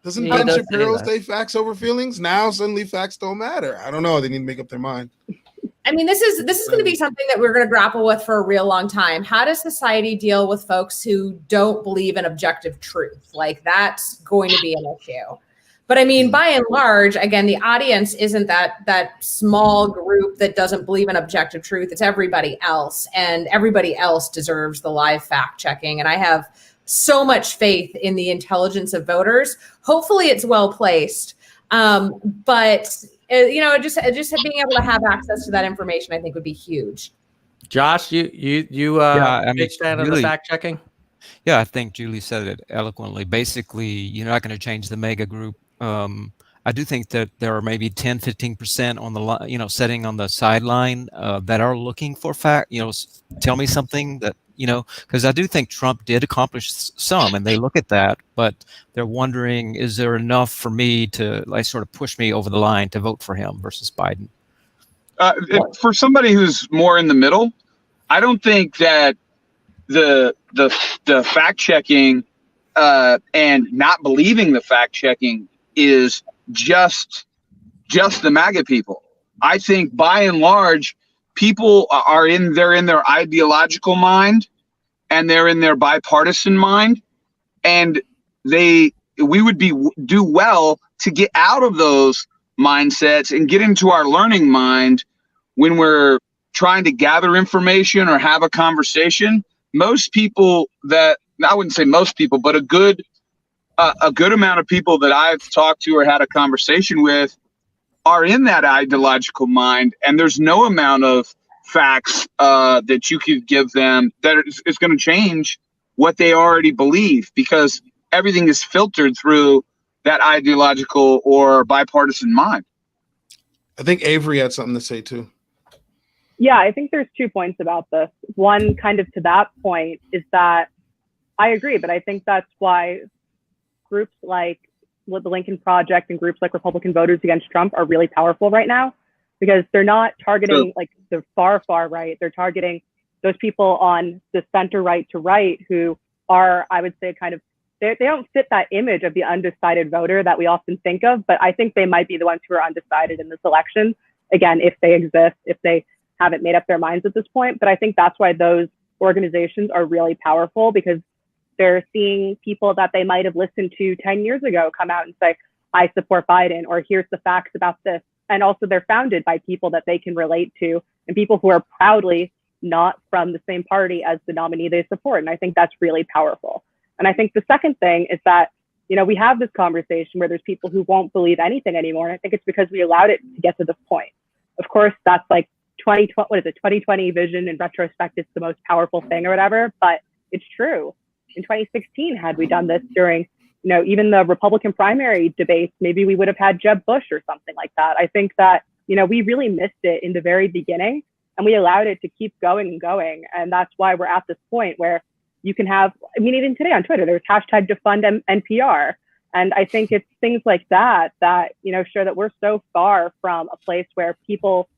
Doesn't Ben Shapiro say facts over feelings? Now suddenly facts don't matter. I don't know. They need to make up their mind. I mean, this is going to be something that we're going to grapple with for a real long time. How does society deal with folks who don't believe in objective truth? Like, that's going to be an issue. But I mean, by and large, again, the audience isn't that small group that doesn't believe in objective truth. It's everybody else, and everybody else deserves the live fact checking. And I have so much faith in the intelligence of voters. Hopefully it's well placed. But you know, just being able to have access to that information, I think, would be huge. Josh, you big fan of the fact checking? Yeah, I think Julie said it eloquently. Basically, you're not going to change the mega group. I do think that there are maybe 10, 15% on the sitting on the sideline that are looking for fact. Tell me something that because I do think Trump did accomplish some, and they look at that, but they're wondering, is there enough for me to sort of push me over the line to vote for him versus Biden? For somebody who's more in the middle, I don't think that the fact checking and not believing the fact checking is just the MAGA people. I think by and large, people they're in their ideological mind and they're in their bipartisan mind, and we would do well to get out of those mindsets and get into our learning mind when we're trying to gather information or have a conversation. Most people I wouldn't say most people, but a good amount of people that I've talked to or had a conversation with are in that ideological mind, and there's no amount of facts that you could give them that is going to change what they already believe, because everything is filtered through that ideological or bipartisan mind. I think Avery had something to say too. Yeah, I think there's 2 points about this. One, kind of to that point, is that I agree, but I think that's why groups like the Lincoln Project and groups like Republican Voters Against Trump are really powerful right now, because they're not targeting like the far right. They're targeting those people on the center right to right who are, I would say, kind of, they don't fit that image of the undecided voter that we often think of, but I think they might be the ones who are undecided in this election. Again, if they exist, if they haven't made up their minds at this point. But I think that's why those organizations are really powerful, because they're seeing people that they might have listened to 10 years ago come out and say, I support Biden, or here's the facts about this. And also they're founded by people that they can relate to, and people who are proudly not from the same party as the nominee they support. And I think that's really powerful. And I think the second thing is that, we have this conversation where there's people who won't believe anything anymore. And I think it's because we allowed it to get to this point. Of course, that's like 2020 vision. In retrospect, it's the most powerful thing or whatever, but it's true. In 2016, had we done this during, even the Republican primary debates, maybe we would have had Jeb Bush or something like that. I think that, we really missed it in the very beginning, and we allowed it to keep going and going. And that's why we're at this point where you can have, even today on Twitter, there's hashtag defund NPR. And I think it's things like that, show that we're so far from a place where people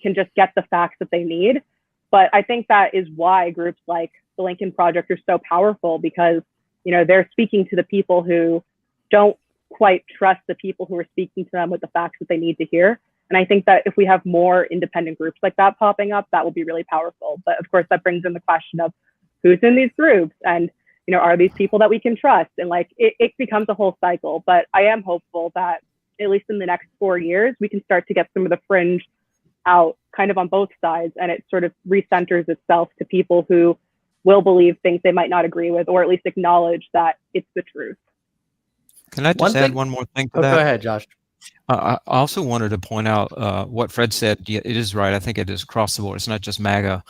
can just get the facts that they need. But I think that is why groups like the Lincoln Project are so powerful, because, they're speaking to the people who don't quite trust the people who are speaking to them with the facts that they need to hear. And I think that if we have more independent groups like that popping up, that will be really powerful. But of course, that brings in the question of who's in these groups. And, are these people that we can trust? And like, it becomes a whole cycle. But I am hopeful that at least in the next 4 years, we can start to get some of the fringe out kind of on both sides, and it sort of recenters itself to people who will believe things they might not agree with, or at least acknowledge that it's the truth. Can I just add one more thing to that? Go ahead, Josh. I also wanted to point out what Fred said. Yeah, it is right. I think it is across the board. It's not just MAGA.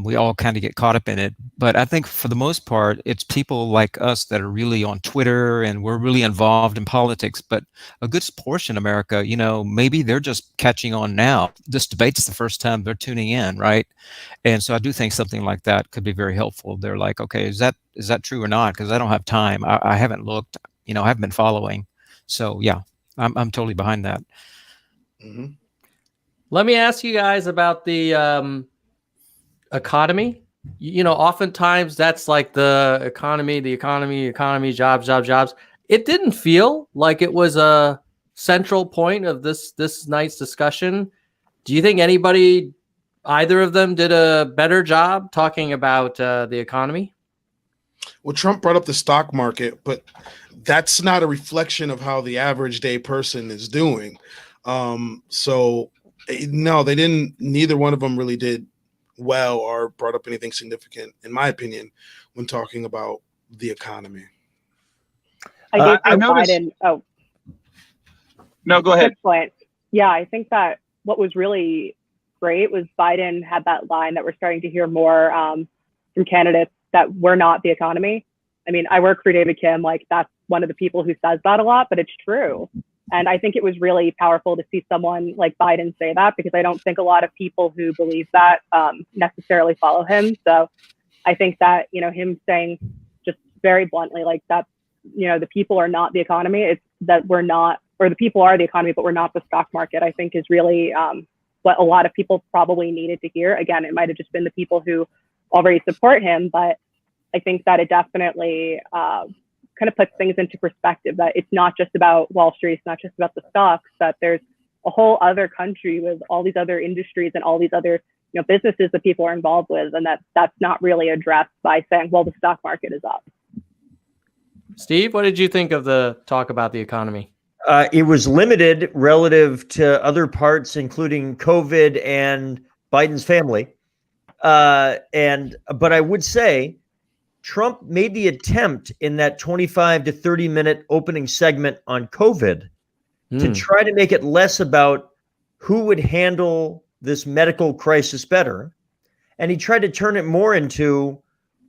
We all kind of get caught up in it. But I think for the most part, it's people like us that are really on Twitter and we're really involved in politics. But a good portion of America, maybe they're just catching on now. This debate is the first time they're tuning in, right? And so I do think something like that could be very helpful. They're like, okay, is that true or not? Because I don't have time. I haven't looked. I haven't been following. So yeah. I'm totally behind that. Mm-hmm. Let me ask you guys about the economy. Oftentimes that's like the economy, jobs. It didn't feel like it was a central point of this night's discussion. Do you think either of them did a better job talking about the economy? Well, Trump brought up the stock market, but that's not a reflection of how the average day person is doing. So no, they didn't. Neither one of them really did well or brought up anything significant, in my opinion, when talking about the economy. I noticed. Biden. Oh, no, go ahead. Good point. Yeah, I think that what was really great was Biden had that line that we're starting to hear more from candidates, that we're not the economy. I mean, I work for David Kim, like that's one of the people who says that a lot, but it's true. And I think it was really powerful to see someone like Biden say that, because I don't think a lot of people who believe that necessarily follow him. So I think that, him saying just very bluntly, like that, the people are not the economy. It's that we're not, or the people are the economy, but we're not the stock market, I think is really what a lot of people probably needed to hear. Again, it might've just been the people who already support him, but I think that it definitely kind of puts things into perspective, that it's not just about Wall Street, it's not just about the stocks, that there's a whole other country with all these other industries and all these other businesses that people are involved with, and that's not really addressed by saying, well, the stock market is up. Steve, what did you think of the talk about the economy? It was limited relative to other parts, including COVID and Biden's family. But I would say Trump made the attempt in that 25 to 30 minute opening segment on COVID to try to make it less about who would handle this medical crisis better. And he tried to turn it more into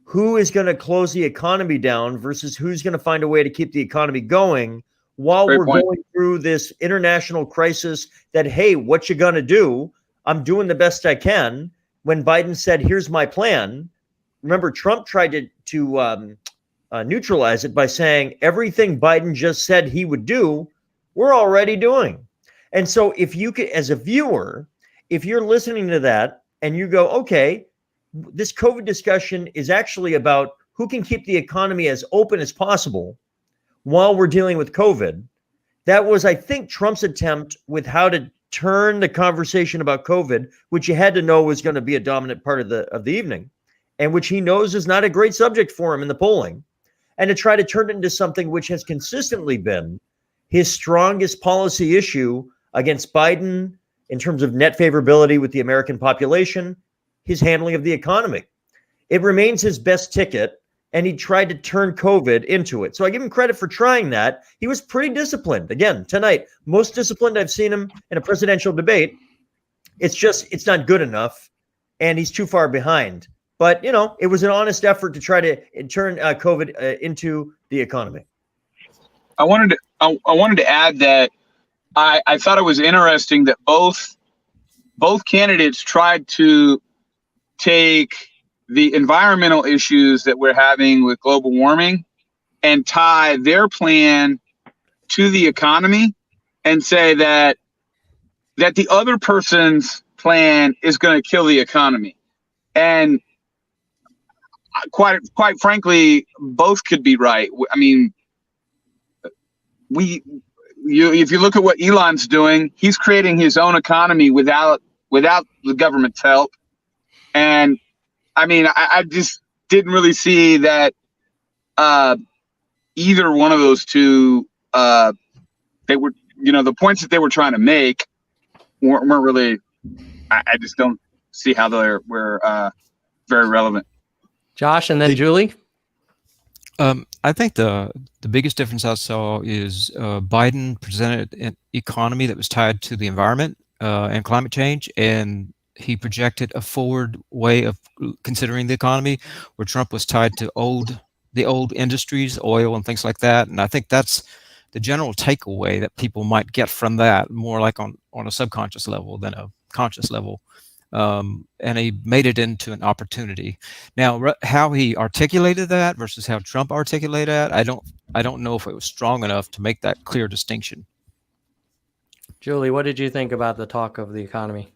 who is going to close the economy down versus who's going to find a way to keep the economy going while we're going through this international crisis that, hey, what you going to do? I'm doing the best I can. When Biden said, here's my plan, remember, Trump tried to neutralize it by saying everything Biden just said he would do, we're already doing. And so if you could, as a viewer, if you're listening to that and you go, okay, this COVID discussion is actually about who can keep the economy as open as possible while we're dealing with COVID. That was, I think, Trump's attempt with how to turn the conversation about COVID, which you had to know was going to be a dominant part of the evening, and which he knows is not a great subject for him in the polling, and to try to turn it into something which has consistently been his strongest policy issue against Biden in terms of net favorability with the American population, his handling of the economy. It remains his best ticket, and he tried to turn COVID into it. So I give him credit for trying that. He was pretty disciplined. Again, tonight, most disciplined I've seen him in a presidential debate. It's not good enough, and he's too far behind. But, it was an honest effort to try to turn COVID into the economy. I wanted to add that I thought it was interesting that both candidates tried to take the environmental issues that we're having with global warming and tie their plan to the economy and say that the other person's plan is going to kill the economy. And quite frankly, both could be right. I mean, if you look at what Elon's doing, he's creating his own economy without the government's help. And I mean, I just didn't really see that either one of those two, they were, the points that they were trying to make weren't really. I just don't see how they were very relevant. Josh, and then Julie. I think the biggest difference I saw is Biden presented an economy that was tied to the environment and climate change, and he projected a forward way of considering the economy, where Trump was tied to the old industries, oil and things like that. And I think that's the general takeaway that people might get from that, more like on a subconscious level than a conscious level. And he made it into an opportunity. Now, how he articulated that versus how Trump articulated that, I don't know if it was strong enough to make that clear distinction. Julie, what did you think about the talk of the economy?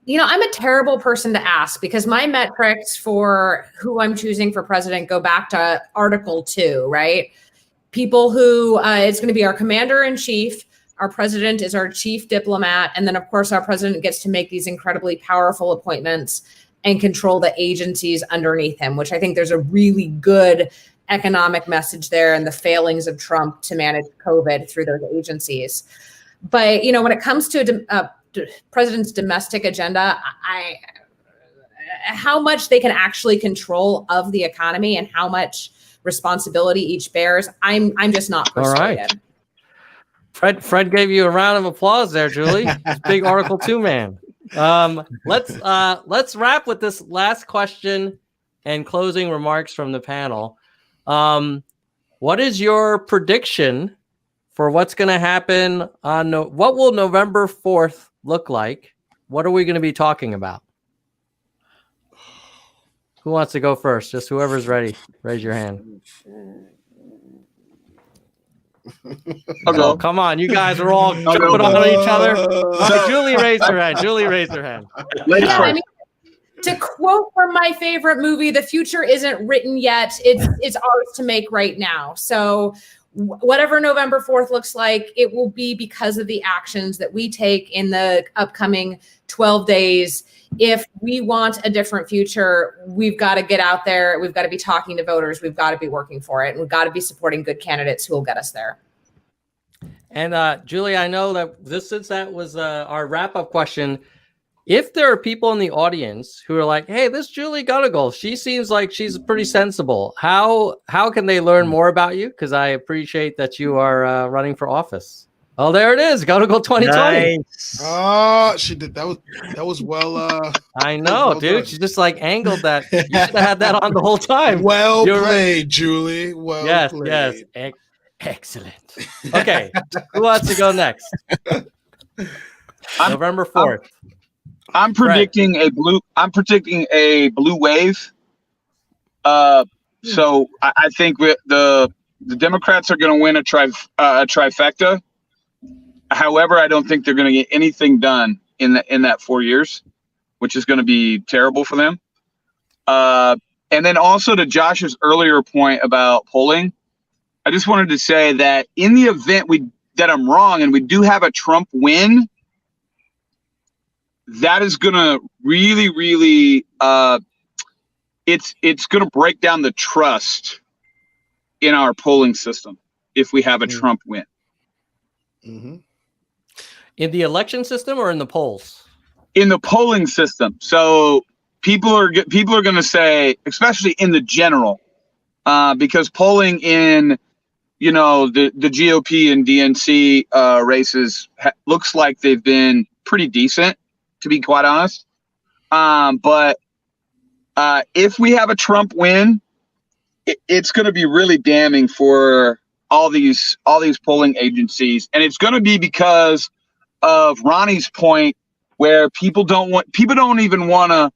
I'm a terrible person to ask because my metrics for who I'm choosing for president go back to Article 2, right? People who it's going to be our commander in chief. Our president is our chief diplomat. And then, of course, our president gets to make these incredibly powerful appointments and control the agencies underneath him, which I think there's a really good economic message there and the failings of Trump to manage COVID through those agencies. But, when it comes to president's domestic agenda, how much they can actually control of the economy and how much responsibility each bears, I'm just not persuaded. All right. Fred gave you a round of applause there, Julie. Big Article 2 man. Let's wrap with this last question and closing remarks from the panel. What is your prediction for what's going to happen on what will November 4th look like? What are we going to be talking about? Who wants to go first? Just whoever's ready. Raise your hand. Oh, come on. You guys are all jumping on each other. Okay, Julie raised her hand. To quote from my favorite movie, the future isn't written yet. It's ours to make right now. So whatever November 4th looks like, it will be because of the actions that we take in the upcoming 12 days. If we want a different future, we've got to get out there. We've got to be talking to voters. We've got to be working for it. And we've got to be supporting good candidates who will get us there. And Julie, I know that since that was our wrap-up question, if there are people in the audience who are like, hey, this Julie Gunnigal, she seems like she's pretty sensible. How can they learn more about you? Because I appreciate that you are running for office. Oh, there it is. Gunnigal 2020. Nice. Oh, she did. That was well. I know, dude. Done. She just angled that. You should have had that on the whole time. Well played, right. Julie. Well played. Yes. Excellent. Okay. Who wants to go next? November 4th. I'm predicting a blue wave. So I think the Democrats are going to win a trifecta. However, I don't think they're going to get anything done in that 4 years, which is going to be terrible for them. And then also to Josh's earlier point about polling, I just wanted to say that in the event that I'm wrong and we do have a Trump win, that is going to really, really it's going to break down the trust in our polling system if we have a Trump win. Mm-hmm. In the election system or in the polls? In the polling system. So people are going to say, especially in the general, because polling in the GOP and DNC races looks like they've been pretty decent, to be quite honest. But if we have a Trump win, it's going to be really damning for all these polling agencies, and it's going to be because of Ronnie's point, where people don't even want to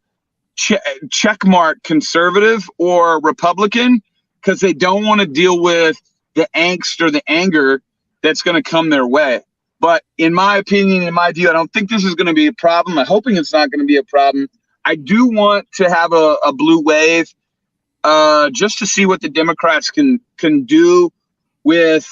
check mark conservative or Republican because they don't want to deal with the angst or the anger that's going to come their way. But in my opinion, in my view, I don't think this is going to be a problem. I'm hoping it's not going to be a problem. I do want to have a blue wave just to see what the Democrats can do with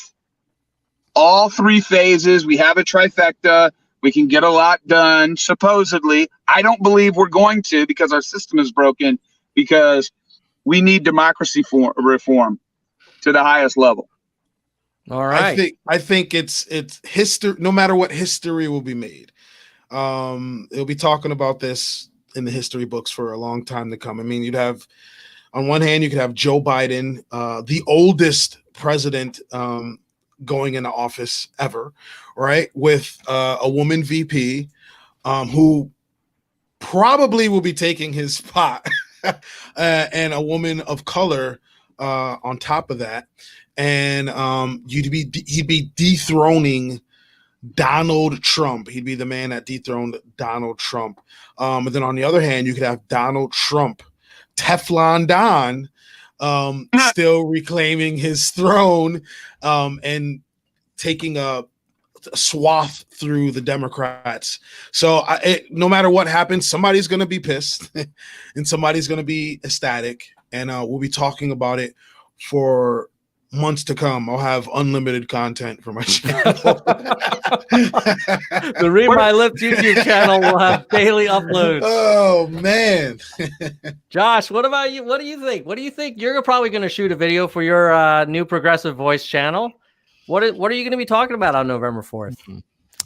all three phases. We have a trifecta. We can get a lot done, supposedly. I don't believe we're going to, because our system is broken, because we need democracy reform. to the highest level. All right. I think it's history. No matter what, history will be made. It'll be talking about this in the history books for a long time to come. I mean, you'd have, on one hand, you could have Joe Biden, the oldest president going into office ever, right? With a woman VP who probably will be taking his spot, and a woman of color on top of that. And he'd be dethroning Donald Trump. He'd be the man that dethroned Donald Trump. And then on the other hand, you could have Donald Trump, Teflon Don, still reclaiming his throne and taking a swath through the Democrats. So no matter what happens, somebody's going to be pissed and somebody's going to be ecstatic. And we'll be talking about it for months to come. I'll have unlimited content for my channel. The Read My Lips YouTube channel will have daily uploads. Oh man. Josh, what about you? What do you think? What do you think? You're probably going to shoot a video for your new Progressive Voice channel. What are you going to be talking about on November 4th?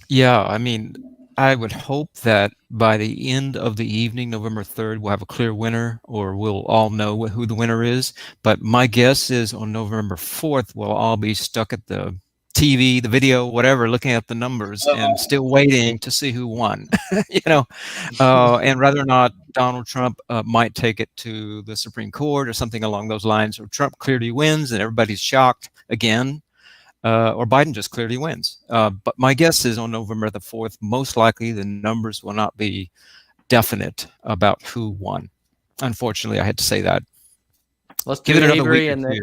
Yeah, I mean, I would hope that by the end of the evening, November 3rd, we'll have a clear winner, or we'll all know who the winner is. But my guess is on November 4th, we'll all be stuck at the TV, the video, whatever, looking at the numbers and still waiting to see who won. And whether or not Donald Trump might take it to the Supreme Court or something along those lines, or Trump clearly wins and everybody's shocked again. Or Biden just clearly wins. But my guess is on November the 4th, most likely the numbers will not be definite about who won. Unfortunately, I had to say that. Let's do Avery and then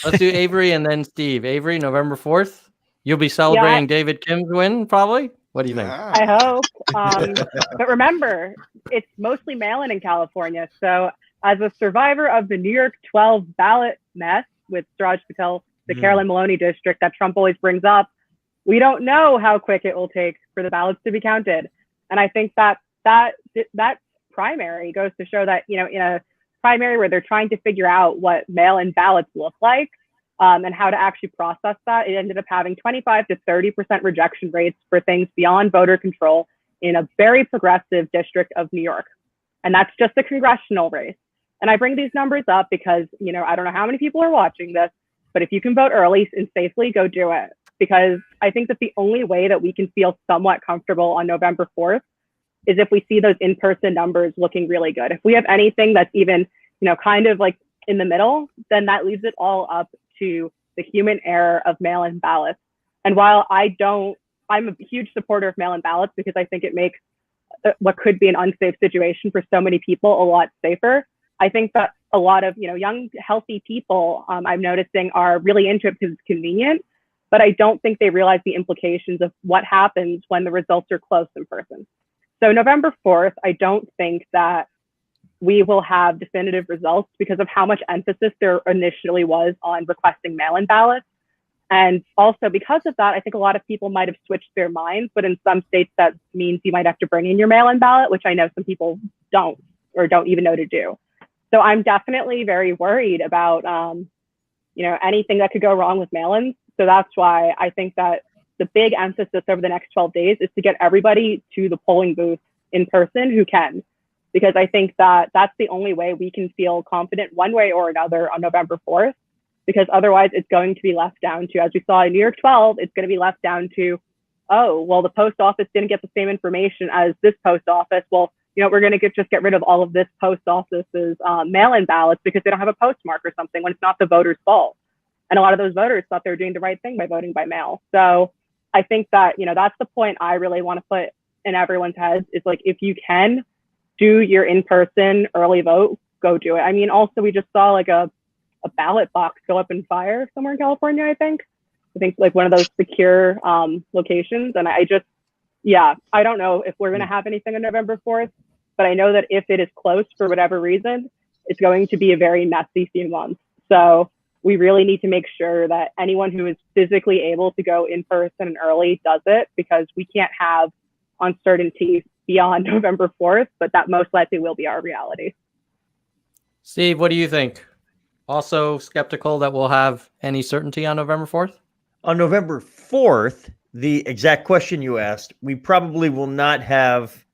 let's do Avery and then Steve. Avery, November 4th. You'll be celebrating David Kim's win, probably. What do you think? I hope. But remember, it's mostly mail-in in California. So as a survivor of the New York 12 ballot mess with Suraj Patel, the Carolyn Maloney district that Trump always brings up, we don't know how quick it will take for the ballots to be counted. And I think that primary goes to show that, in a primary where they're trying to figure out what mail-in ballots look like and how to actually process that, it ended up having 25 to 30% rejection rates for things beyond voter control in a very progressive district of New York. And that's just a congressional race. And I bring these numbers up because, I don't know how many people are watching this, but if you can vote early and safely, go do it. Because I think that the only way that we can feel somewhat comfortable on November 4th is if we see those in-person numbers looking really good. If we have anything that's even, kind of like in the middle, then that leaves it all up to the human error of mail-in ballots. And while I'm a huge supporter of mail-in ballots because I think it makes what could be an unsafe situation for so many people a lot safer, I think that a lot of, young, healthy people I'm noticing are really into it because it's convenient, but I don't think they realize the implications of what happens when the results are close in person. So November 4th, I don't think that we will have definitive results because of how much emphasis there initially was on requesting mail-in ballots. And also because of that, I think a lot of people might have switched their minds, but in some states that means you might have to bring in your mail-in ballot, which I know some people don't or don't even know to do. So I'm definitely very worried about, anything that could go wrong with mail-ins. So that's why I think that the big emphasis over the next 12 days is to get everybody to the polling booth in person who can, because I think that that's the only way we can feel confident one way or another on November 4th, because otherwise it's going to be left down to, as we saw in New York 12, it's going to be left down to, oh, well, the post office didn't get the same information as this post office. Well, we're going to just get rid of all of this post office's mail-in ballots because they don't have a postmark or something when it's not the voters' fault. And a lot of those voters thought they were doing the right thing by voting by mail. So I think that, that's the point I really want to put in everyone's heads is like, if you can do your in-person early vote, go do it. I mean, also we just saw like a ballot box go up in fire somewhere in California, I think like one of those secure locations. And I don't know if we're going to have anything on November 4th, but I know that if it is close for whatever reason, it's going to be a very messy few months. So we really need to make sure that anyone who is physically able to go in person and early does it, because we can't have uncertainty beyond November 4th, but that most likely will be our reality. Steve, what do you think? also skeptical that we'll have any certainty on November 4th? On November 4th, the exact question you asked, we probably will not have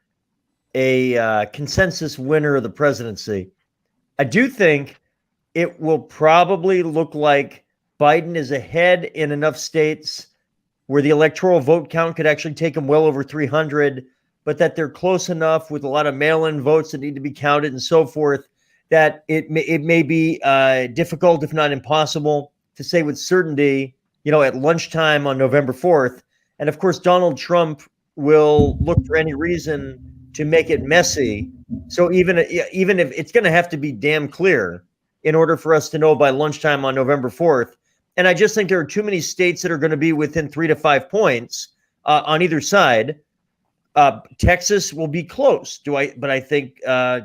a consensus winner of the presidency. I do think it will probably look like Biden is ahead in enough states where the electoral vote count could actually take him well over 300, but that they're close enough with a lot of mail-in votes that need to be counted and so forth, that it may be difficult, if not impossible, to say with certainty, at lunchtime on November 4th. And of course, Donald Trump will look for any reason to make it messy. So even if it's going to have to be damn clear in order for us to know by lunchtime on November 4th. And I just think there are too many states that are going to be within 3 to 5 points on either side. Texas will be close. But I think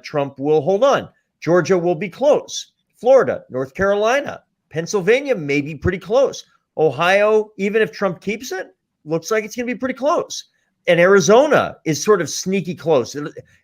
Trump will hold on. Georgia will be close. Florida, North Carolina, Pennsylvania may be pretty close. Ohio, even if Trump keeps it, looks like it's going to be pretty close. And Arizona is sort of sneaky close.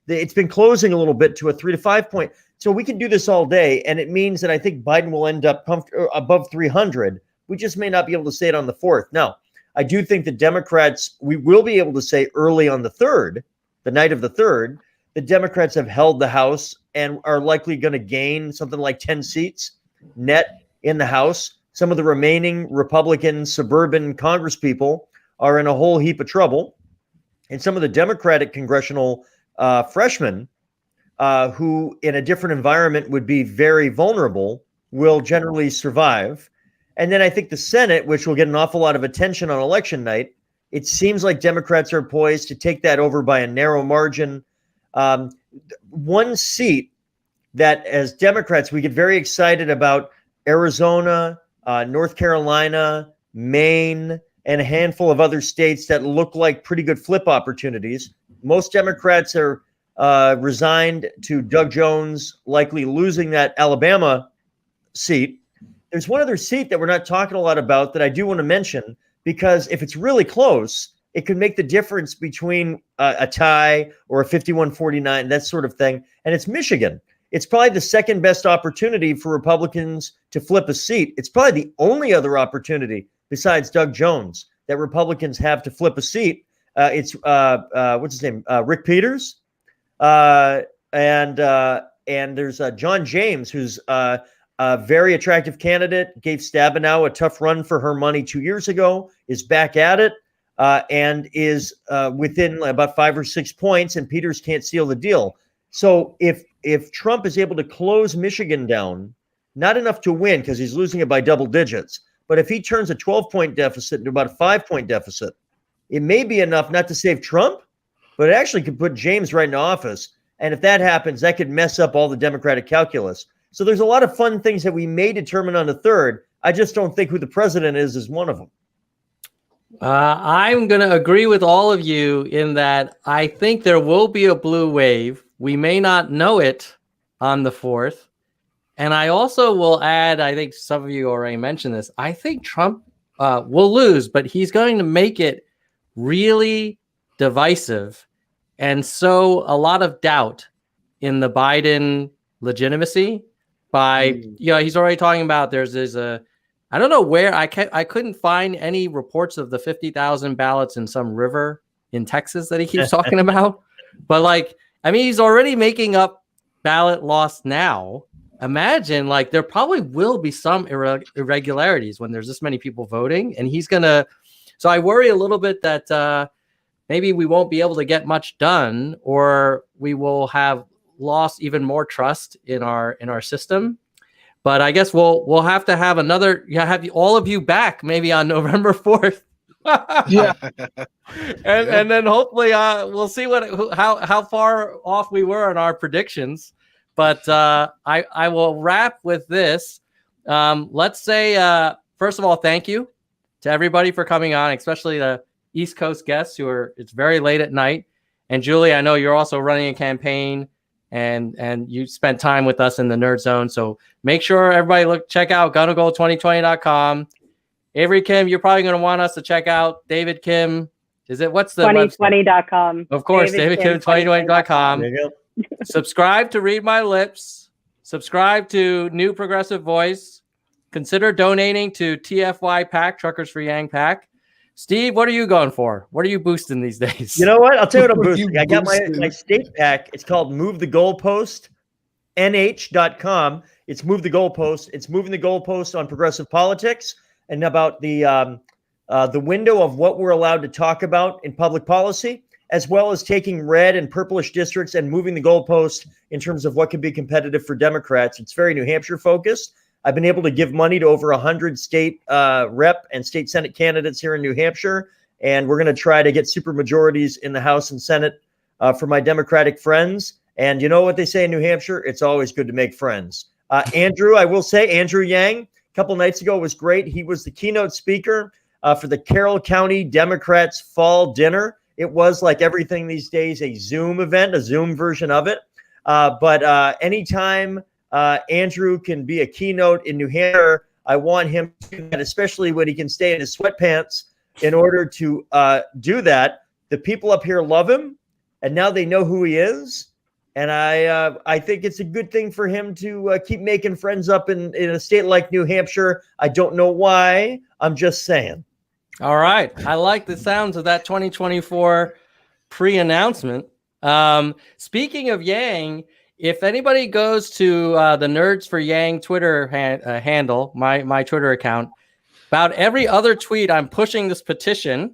It's been closing a little bit to a 3 to 5 point. So we can do this all day. And it means that I think Biden will end up above 300. We just may not be able to say it on the 4th. Now, I do think the Democrats, we will be able to say early on the 3rd, the night of the 3rd, the Democrats have held the House and are likely going to gain something like 10 seats net in the House. Some of the remaining Republican suburban congresspeople are in a whole heap of trouble. And some of the Democratic congressional freshmen who in a different environment would be very vulnerable will generally survive. And then I think the Senate, which will get an awful lot of attention on election night, it seems like Democrats are poised to take that over by a narrow margin. One seat that as Democrats, we get very excited about: Arizona, North Carolina, Maine, and a handful of other states that look like pretty good flip opportunities. Most Democrats are resigned to Doug Jones likely losing that Alabama seat. There's one other seat that we're not talking a lot about that I do want to mention, because if it's really close, it could make the difference between a tie or a 51-49, that sort of thing. And it's Michigan. It's probably the second best opportunity for Republicans to flip a seat. It's probably the only other opportunity besides Doug Jones that Republicans have to flip a seat. It's what's his name? Rick Peters. And there's John James, who's a very attractive candidate, gave Stabenow a tough run for her money 2 years ago, is back at it, and is within about 5 or 6 points, and Peters can't seal the deal. So if Trump is able to close Michigan down, not enough to win because he's losing it by double digits, but if he turns a 12-point deficit into about a 5-point deficit, it may be enough not to save Trump, but it actually could put James right in office. And if that happens, that could mess up all the Democratic calculus. So there's a lot of fun things that we may determine on the 3rd. I just don't think who the president is one of them. I'm going to agree with all of you in that I think there will be a blue wave. We may not know it on the 4th. And I also will add, I think some of you already mentioned this, I think Trump will lose, but he's going to make it really divisive and sow a lot of doubt in the Biden legitimacy by, he's already talking about there's I don't know where, I couldn't find any reports of the 50,000 ballots in some river in Texas that he keeps talking about. But he's already making up ballot loss now. Imagine, there probably will be some irregularities when there's this many people voting, and he's gonna. So I worry a little bit that maybe we won't be able to get much done, or we will have lost even more trust in our system. But I guess we'll have to have have all of you back maybe on November 4th. Yeah, and then hopefully we'll see how far off we were in our predictions. But I will wrap with this. Let's say, first of all, thank you to everybody for coming on, especially the East Coast guests it's very late at night. And Julie, I know you're also running a campaign and you spent time with us in the Nerd Zone. So make sure everybody check out gunnagold2020.com. Avery Kim, you're probably going to want us to check out David Kim. What's the 2020.com. Of course, David Kim 2020.com. Subscribe to Read My Lips. subscribe to New Progressive Voice. Consider donating to TFY PAC, Truckers for Yang PAC. Steve, what are you going for? What are you boosting these days? You know what? I'll tell you what I'm What are you boosting. I got my boosting? state pack. It's called Move the Goalpost, nh.com. It's Move the Goalpost. It's moving the goalpost on progressive politics and about the window of what we're allowed to talk about in public policy, as well as taking red and purplish districts and moving the goalpost in terms of what can be competitive for Democrats. It's very New Hampshire focused. I've been able to give money to over 100 state rep and state Senate candidates here in New Hampshire, and we're going to try to get super majorities in the House and Senate for my Democratic friends. And you know what they say in New Hampshire? It's always good to make friends. Andrew, I will say, Andrew Yang, a couple nights ago was great. He was the keynote speaker for the Carroll County Democrats Fall Dinner. It was, like everything these days, a Zoom event, a Zoom version of it. But anytime Andrew can be a keynote in New Hampshire, I want him to do that, especially when he can stay in his sweatpants in order to do that. The people up here love him, and now they know who he is. And I think it's a good thing for him to keep making friends up in a state like New Hampshire. I don't know why. I'm just saying. All right. I like the sounds of that 2024 pre-announcement. Speaking of Yang, if anybody goes to the Nerds for Yang Twitter handle, my Twitter account, about every other tweet, I'm pushing this petition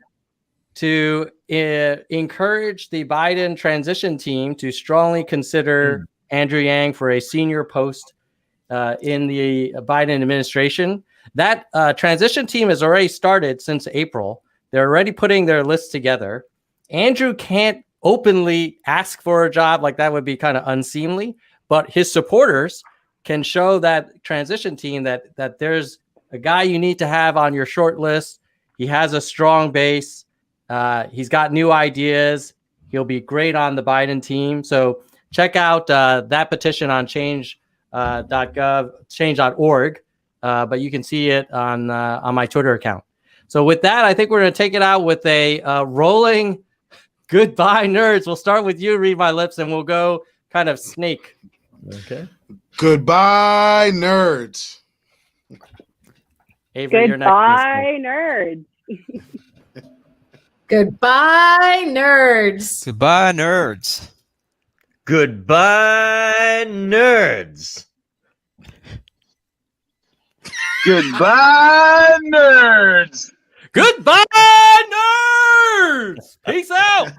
to encourage the Biden transition team to strongly consider Andrew Yang for a senior post in the Biden administration. That transition team has already started since April. They're already putting their list together. Andrew can't openly ask for a job, like that would be kind of unseemly, but his supporters can show that transition team that there's a guy you need to have on your short list. He has a strong base. He's got new ideas. He'll be great on the Biden team. So check out that petition on change.gov, change.org. But you can see it on my Twitter account. So with that, I think we're going to take it out with a rolling goodbye, nerds. We'll start with you, Read My Lips, and we'll go kind of snake. Okay. Goodbye, nerds. Avery, you're next. Goodbye, nerds. Goodbye, nerds. Goodbye, nerds. Goodbye, nerds. Goodbye, nerds. Goodbye, nerds. Peace out.